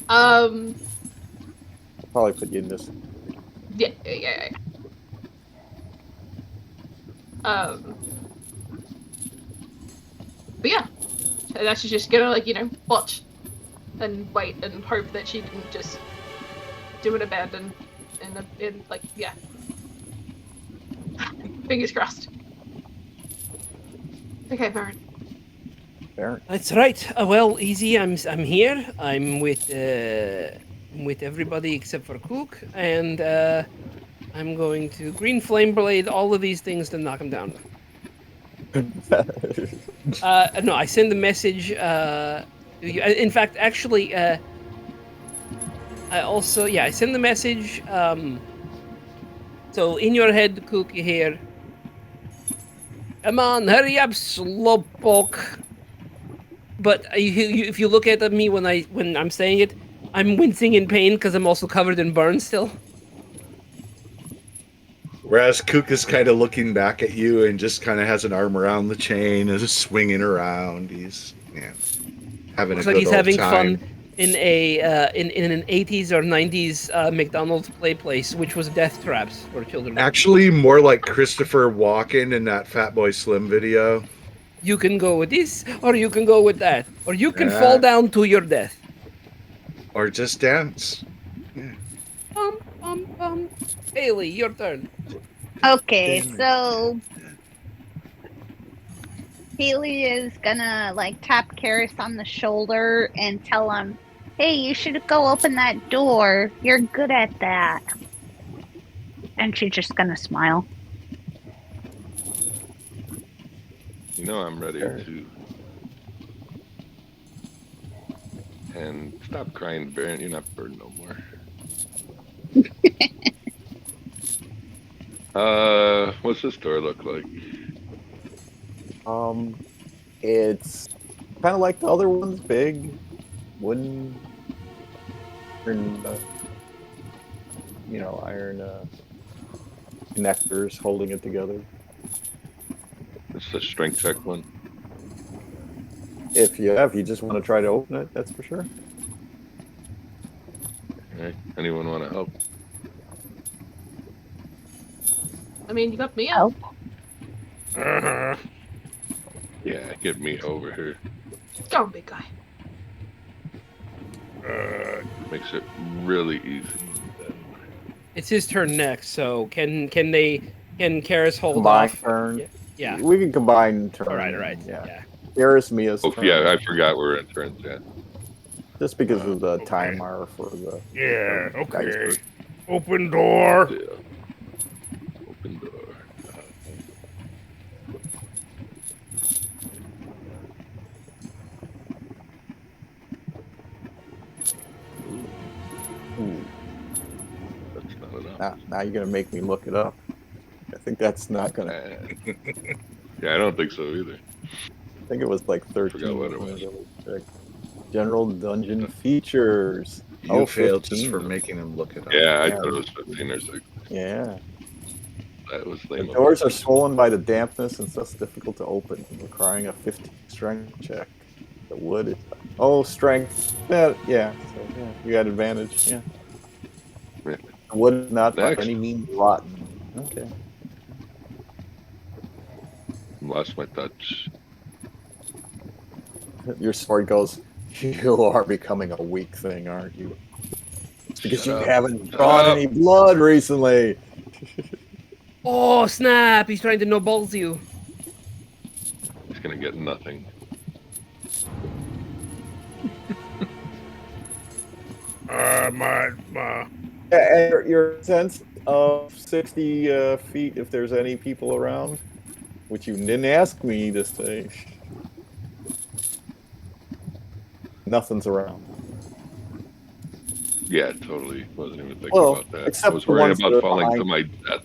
S2: Probably put you in this.
S6: Yeah. But yeah, and that's just gonna watch and wait and hope that she didn't just do an abandon in fingers crossed. Okay, Baron.
S7: That's right. Well, easy. I'm here. I'm with everybody except for Cook, and I'm going to green flame blade all of these things to knock them down. No, I send the message. In fact, actually, I send the message. So in your head, Cook, you hear, "Come on, hurry up, slowpoke." But if you look at me when I'm saying it, I'm wincing in pain because I'm also covered in burns still.
S1: Whereas Kook is kind of looking back at you and just kind of has an arm around the chain and is swinging around. He's having
S7: Looks
S1: a
S7: like
S1: good
S7: he's
S1: old
S7: having
S1: time.
S7: fun in an 80s or 90s McDonald's play place, which was death traps for children.
S1: Actually, more like Christopher Walken in that Fatboy Slim video.
S7: You can go with this, or you can go with that, or you can fall down to your death.
S1: Or just dance.
S7: Bum, bum, bum. Haley, your turn.
S4: Okay, so Haley is gonna tap Karis on the shoulder and tell him, "Hey, you should go open that door. You're good at that." And she's just gonna smile.
S5: I'm ready to. And stop crying, Baron. You're not Bird no more. What's this door look like?
S2: It's kind of like the other ones, big, wooden, iron connectors holding it together.
S5: It's a strength check one.
S2: If you just want to try to open it, that's for sure.
S5: Okay. Anyone want to help?
S6: I mean, you got me up.
S5: Yeah, get me over here.
S6: Go on, big guy.
S5: Makes it really easy.
S7: It's his turn next, so can Karis hold
S2: Combine
S7: off?
S2: turn.
S7: Yeah.
S2: We can combine turn.
S7: All right. Yeah.
S2: Karis, Mia's
S5: Oh,
S2: turn.
S5: yeah, I forgot we're in turns, yeah.
S2: Just because of the timer for the...
S7: Yeah, okay.
S2: dice.
S7: Open door.
S5: Yeah. Open door.
S2: Ooh.
S5: That's not enough.
S2: Now you're going to make me look it up. I think that's not going to...
S5: Yeah, I don't think so either.
S2: I think it was like 13.
S5: Forgot what it was.
S2: General dungeon features.
S1: You failed just
S2: 15.
S1: for making him look it up.
S5: Yeah, I thought it was 15 or 16.
S2: Yeah.
S5: That was
S2: The
S5: lame.
S2: doors are swollen by the dampness and thus difficult to open, requiring a 15 strength check. The wood is... Oh, strength. Yeah, so yeah, you got advantage, yeah.
S5: Yeah.
S2: The wood is not by
S5: Next.
S2: any means rotten. Okay.
S5: Lost my touch.
S2: Your sword goes, you are becoming a weak thing, aren't you? It's because
S5: Shut
S2: you
S5: up.
S2: haven't
S5: Shut
S2: drawn
S5: up.
S2: any blood recently.
S7: Oh snap! He's trying to no balls you.
S5: He's gonna get nothing.
S2: And your sense of 60 feet, if there's any people around, which you didn't ask me to say. Nothing's around.
S5: Yeah, totally. Wasn't even thinking
S2: Well,
S5: about that. I
S2: except
S5: was
S2: the
S5: worried
S2: ones that
S5: about
S2: are
S5: falling to
S2: behind-
S5: my death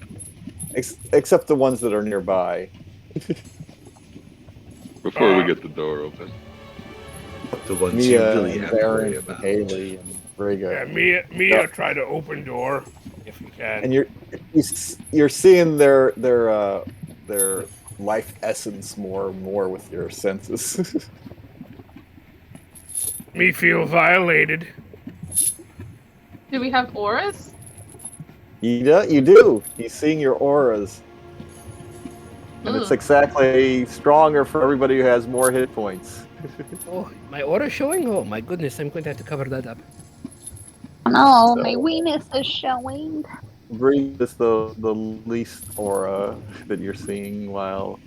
S2: Except the ones that are nearby.
S5: before we get the door open.
S1: The ones
S2: Mia
S1: you really
S2: and
S1: have to worry
S2: Baron and
S1: about.
S2: Haley and Briga.
S8: Mia, try to open door if you can.
S2: And you're seeing their life essence more and more with your senses.
S8: Me feel violated.
S6: Do we have auras?
S2: You do. He's seeing your auras. And it's exactly stronger for everybody who has more hit points.
S7: Oh, my aura showing? Oh my goodness, I'm going to have to cover that up.
S4: No,
S2: So-
S4: my weenus is showing.
S2: Bree is the least aura that you're seeing, while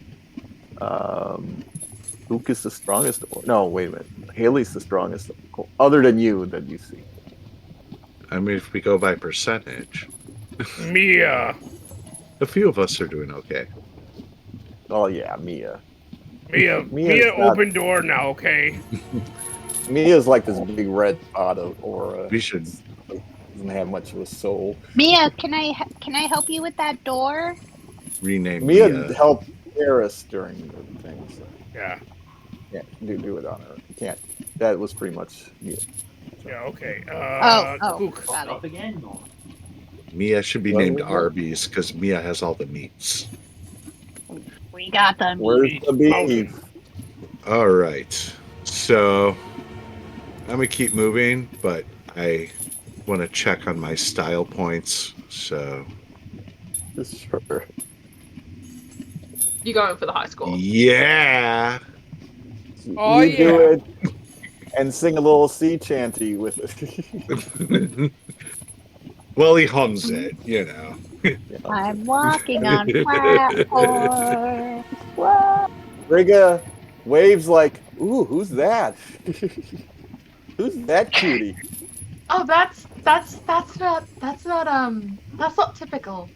S2: Luke is the strongest. No, wait a minute. Haley's the strongest, other than you, that you see.
S1: I mean, if we go by percentage,
S8: Mia,
S1: a few of us are doing okay.
S2: Oh yeah, Mia.
S8: Mia,
S2: Mia's not-
S8: open door now, okay?
S2: Mia's like this big red spot of aura.
S1: We should.
S2: Doesn't have much of a soul.
S4: Mia, can I help you with that door?
S1: Rename
S2: Mia
S1: Mia.
S2: helped Eris during the thing, so
S8: Yeah,
S2: yeah, do it on her. You can't. That was pretty much Mia.
S8: yeah, okay. Cook.
S4: Got it.
S1: Mia should be
S2: Well,
S1: named
S2: we will.
S1: Arby's because Mia has all the meats.
S4: We got them.
S2: Where's the beef?
S1: All right. So I'm going to keep moving, but I want to check on my style points. So,
S2: Sure.
S6: You going for the high score?
S1: yeah.
S3: Oh,
S2: you do
S3: yeah.
S2: it and sing a little sea chanty with it.
S1: Well, he hums it, you know.
S4: I'm walking on platforms. Whoa.
S2: Briga waves like, ooh, who's that? Who's that cutie?
S6: Oh, that's not typical.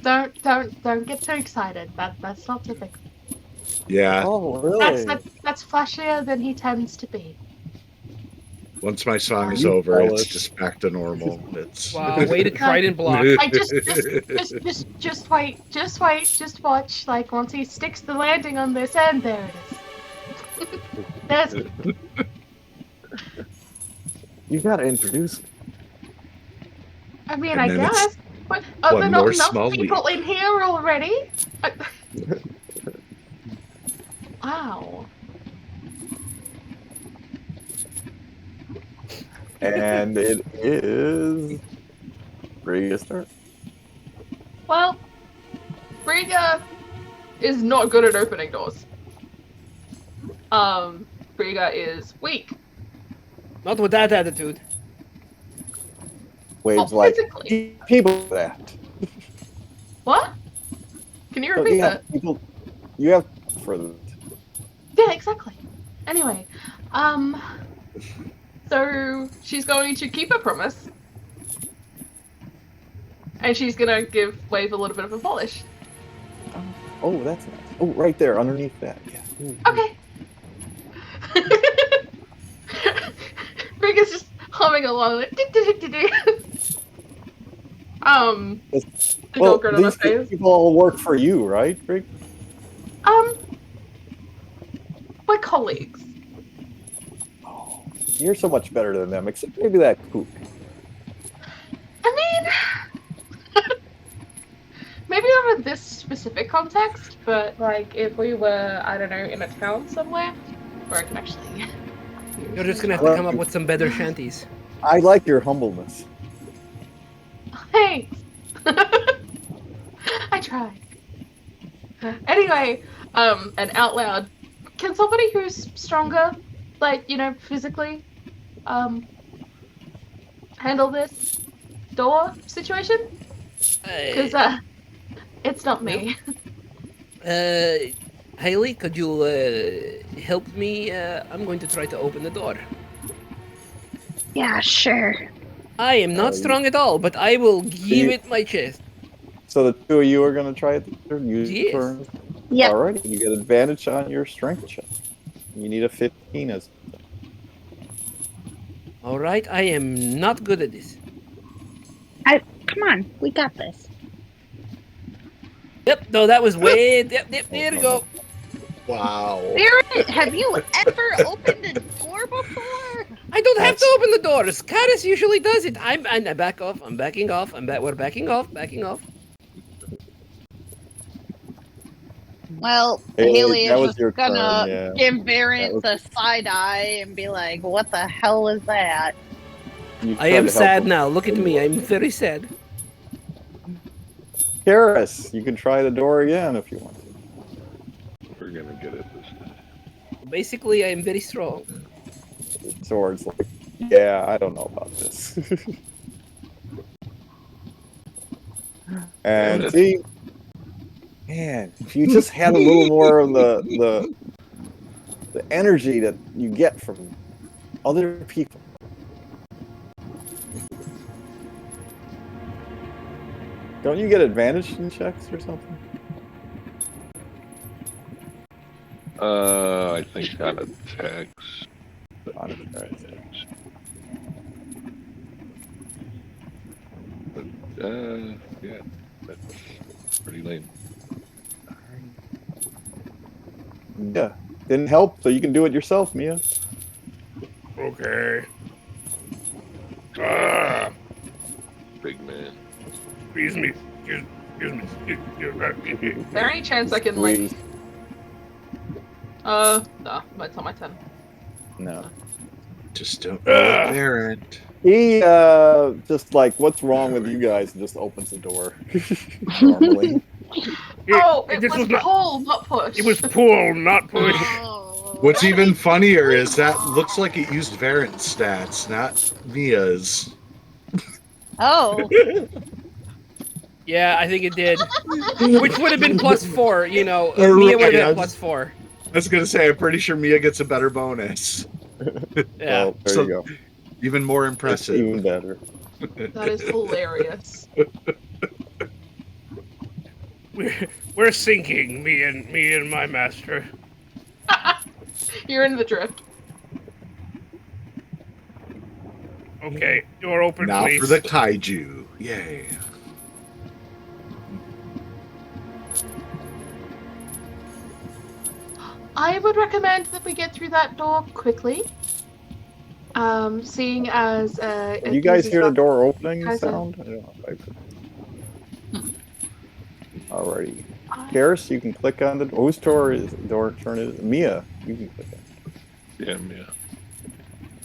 S6: Don't get too excited. That's not typical.
S1: Yeah.
S2: Oh, really?
S6: That's flashier than he tends to be.
S1: Once my song is
S2: You
S1: over,
S2: tell
S1: it's
S2: us.
S1: just back to normal. It's
S3: Wow, way to trident block.
S6: I just wait, just watch. Like once he sticks the landing on this end, there it is. There's
S2: You gotta introduce me.
S6: I mean,
S1: And
S6: I
S1: then it's
S6: guess. But are
S1: one
S6: there not
S1: more
S6: enough
S1: small
S6: people
S1: leap.
S6: in here already? Wow.
S2: And it is Briga's turn.
S6: Well, Briga is not good at opening doors. Briga is weak.
S3: Not with that attitude.
S2: Waves
S6: Oh,
S2: like
S6: physically.
S2: people do that.
S6: What? Can you
S2: Oh,
S6: repeat
S2: yeah,
S6: that?
S2: people. You have for that.
S6: Yeah, exactly. Anyway, so she's going to keep her promise, and she's gonna give Wave a little bit of a polish.
S2: Oh, that's nice. Oh, right there, underneath that. Yeah. Ooh.
S6: Okay. Briga's just humming along like do. The
S2: Well,
S6: Joker on the
S2: these
S6: face.
S2: people all work for you, right, Brig?
S6: My colleagues.
S2: Oh, you're so much better than them, except maybe that kook.
S6: I mean, maybe not in this specific context, but like if we were, I don't know, in a town somewhere where I can actually.
S3: You're just gonna have to come up with some better shanties.
S2: I like your humbleness.
S6: Thanks. I tried. Anyway, and out loud, can somebody who's stronger, like physically, handle this door situation? Because it's not me.
S7: Haley, could you help me? I'm going to try to open the door.
S4: Yeah, sure.
S7: I am not strong at all, but I will give it my chest.
S2: So the two of you are going to try it. Use
S7: Yes.
S2: turn.
S4: Yep.
S2: Alrighty, you get advantage on your strength check. You need a 15 as.
S7: All right, I am not good at this.
S4: Come on, we got this.
S7: Yep, no, that was way. Yep, there you go.
S1: Wow.
S4: Barrett, have you ever opened a door before?
S7: I don't have to open the doors. Caris usually does it. I back off. I'm backing off. We're backing off. Backing off.
S4: Well,
S2: Hey,
S4: Haley
S2: that
S4: is
S2: was
S4: just
S2: your
S4: gonna
S2: turn, yeah.
S4: give Barrett
S2: That
S4: the side eye and be like, "What the hell is that?"
S7: I am sad now. Look at me. I'm very sad.
S2: Karis, you can try the door again if you want to.
S5: We're gonna get it this time.
S7: Basically, I am very strong.
S2: Sword's like, yeah, I don't know about this. And see, man, if you just had a little more of the energy that you get from other people. Don't you get advantage in checks or something?
S5: I think on attacks.
S2: On attacks.
S5: Yeah, that's pretty lame.
S2: Yeah, didn't help, so you can do it yourself, Mia.
S8: Okay.
S5: Big man.
S8: Excuse me. Excuse me.
S6: Is there any chance I can like? No, it's not my turn.
S2: No.
S1: Just don't go with Barrett.
S2: He just like, what's wrong with you guys? And just opens the door. Normally.
S6: It was pull, not push.
S8: It was pull, not push.
S4: Oh,
S1: What's even funnier is that looks like it used Barrett's stats, not Mia's.
S4: oh,
S7: Yeah, I think it did. Which would have been +4, you know.
S1: Right,
S7: Mia would have
S1: I
S7: been +4.
S1: I was gonna say, I'm pretty sure Mia gets a better bonus.
S7: Yeah.
S2: Well, there
S1: So-
S2: you go.
S1: Even more
S2: That's
S1: impressive.
S2: even better.
S6: That is hilarious.
S8: We're sinking, me and my master.
S6: You're in the drift.
S8: Okay, door open,
S1: Now
S8: please.
S1: for the kaiju. Yay.
S6: I would recommend that we get through that door quickly. Seeing as
S2: Did you guys hear the door opening
S6: Has a-
S2: sound? I don't know if Alrighty. Karis, you can click on the whose turn is Mia. You can click on it.
S5: Yeah, yeah.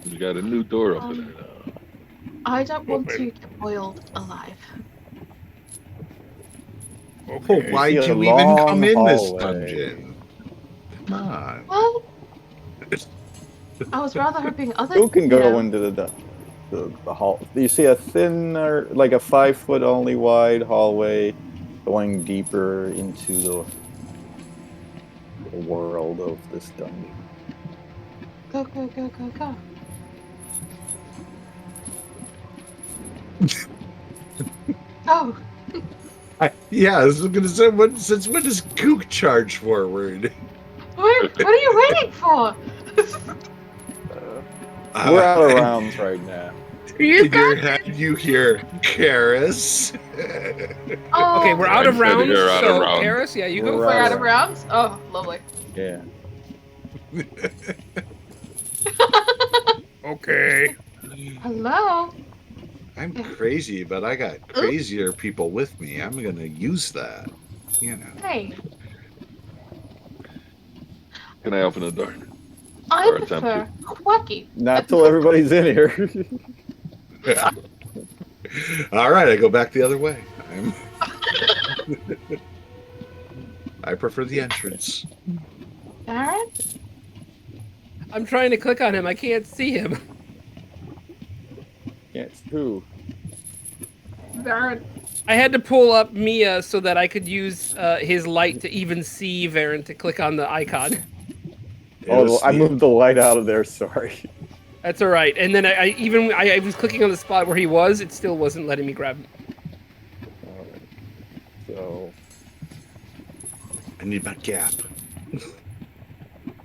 S5: We got a new door opener now.
S6: I don't want to
S8: Open.
S6: get boiled alive.
S1: Oh,
S8: Okay.
S1: why'd
S2: see a
S1: you even
S2: long
S1: come in this
S2: hallway.
S1: dungeon? Come on.
S6: Well, I was rather hoping other.
S2: Who can go
S6: you know,
S2: into the hall? You see a thinner, like a 5 foot only wide hallway going deeper into the world of this dungeon.
S6: Go, go, go, go, go. Oh,
S1: Yeah, I was gonna say, since when does Kook charge forward?
S6: what are you waiting for?
S2: We're out of rounds right now.
S4: you
S1: In your
S4: got
S1: head, you hear Karis.
S6: Oh,
S7: Okay, we're out of
S5: I said
S7: rounds,
S5: you're out of
S7: so
S5: rounds.
S7: Karis, yeah, you
S2: We're
S7: go
S6: we're
S7: first.
S6: out of rounds. Oh, lovely.
S2: Yeah.
S8: Okay.
S6: Hello.
S1: I'm crazy, but I got crazier people with me. I'm gonna use that. You know.
S6: Hey,
S5: Can I open the door?
S6: I
S5: Or it's
S6: prefer quacky.
S2: Not till everybody's in here.
S1: All right, I go back the other way. I prefer the entrance.
S6: Barrett?
S7: I'm trying to click on him. I can't see him.
S2: Yeah, it's true.
S6: Barrett.
S7: I had to pull up Mia so that I could use his light to even see Varen to click on the icon.
S2: Oh,
S1: Yes,
S2: I moved the light out of there. Sorry.
S3: That's all right. And then I was clicking on the spot where he was. It still wasn't letting me grab him.
S2: All right. So
S1: I need my gap.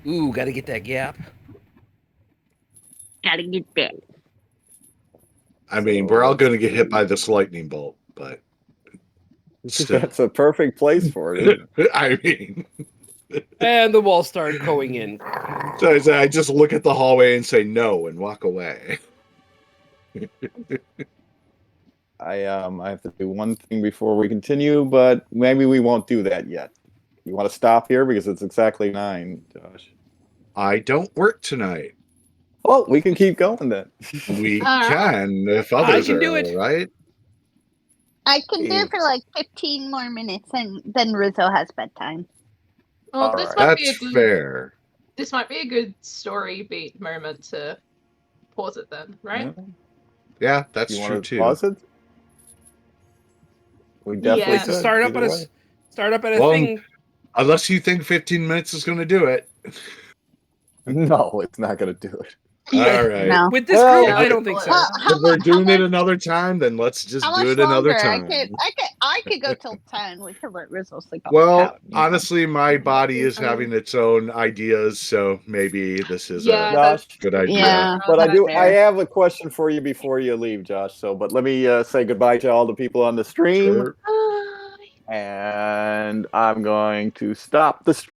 S3: Ooh, gotta get that gap.
S4: Gotta get that.
S1: I mean, we're all going to get hit by this lightning bolt, but still.
S2: that's a perfect place for it. Isn't it?
S1: I mean,
S3: And the walls started going in.
S1: so I just look at the hallway and say no and walk away.
S2: I have to do one thing before we continue, but maybe we won't do that yet. You want to stop here because it's exactly 9, Josh.
S1: I don't work tonight.
S2: Oh, we can keep going then.
S1: We
S4: All right.
S1: can if others
S3: can
S1: are
S3: do it.
S1: right.
S4: I can do it for like 15 more minutes, and then Rizzo has bedtime.
S6: Well,
S2: All
S6: this
S2: right.
S6: might be a
S1: That's
S6: good.
S1: fair.
S6: This might be a good story beat moment to pause it then, right?
S1: Yeah, that's
S2: You
S1: true
S2: want to
S1: too.
S2: pause it? We definitely
S6: Yeah.
S2: could.
S3: Start up
S2: either
S3: at
S2: way.
S3: start up at a
S1: Well,
S3: thing.
S1: Unless you think 15 minutes is going to do it.
S2: No, it's not going to do it.
S1: All right.
S4: No.
S3: With this
S2: Well,
S3: group, I don't think so.
S4: Well,
S1: If we're doing it another time, then let's just
S4: how
S1: do
S4: much
S1: it another
S4: longer?
S1: time.
S4: I could go till 10. We could let Rizzo sleep on the
S1: Well,
S4: couch, you know.
S1: honestly, my body is
S6: I mean-
S1: having its own ideas, so maybe this is
S6: Yeah,
S1: a
S6: that's
S1: good idea.
S4: Yeah.
S2: But I do.
S4: fair.
S2: I have a question for you before you leave, Josh. So, but let me say goodbye to all the people on the stream,
S1: Sure.
S2: and I'm going to stop the stream.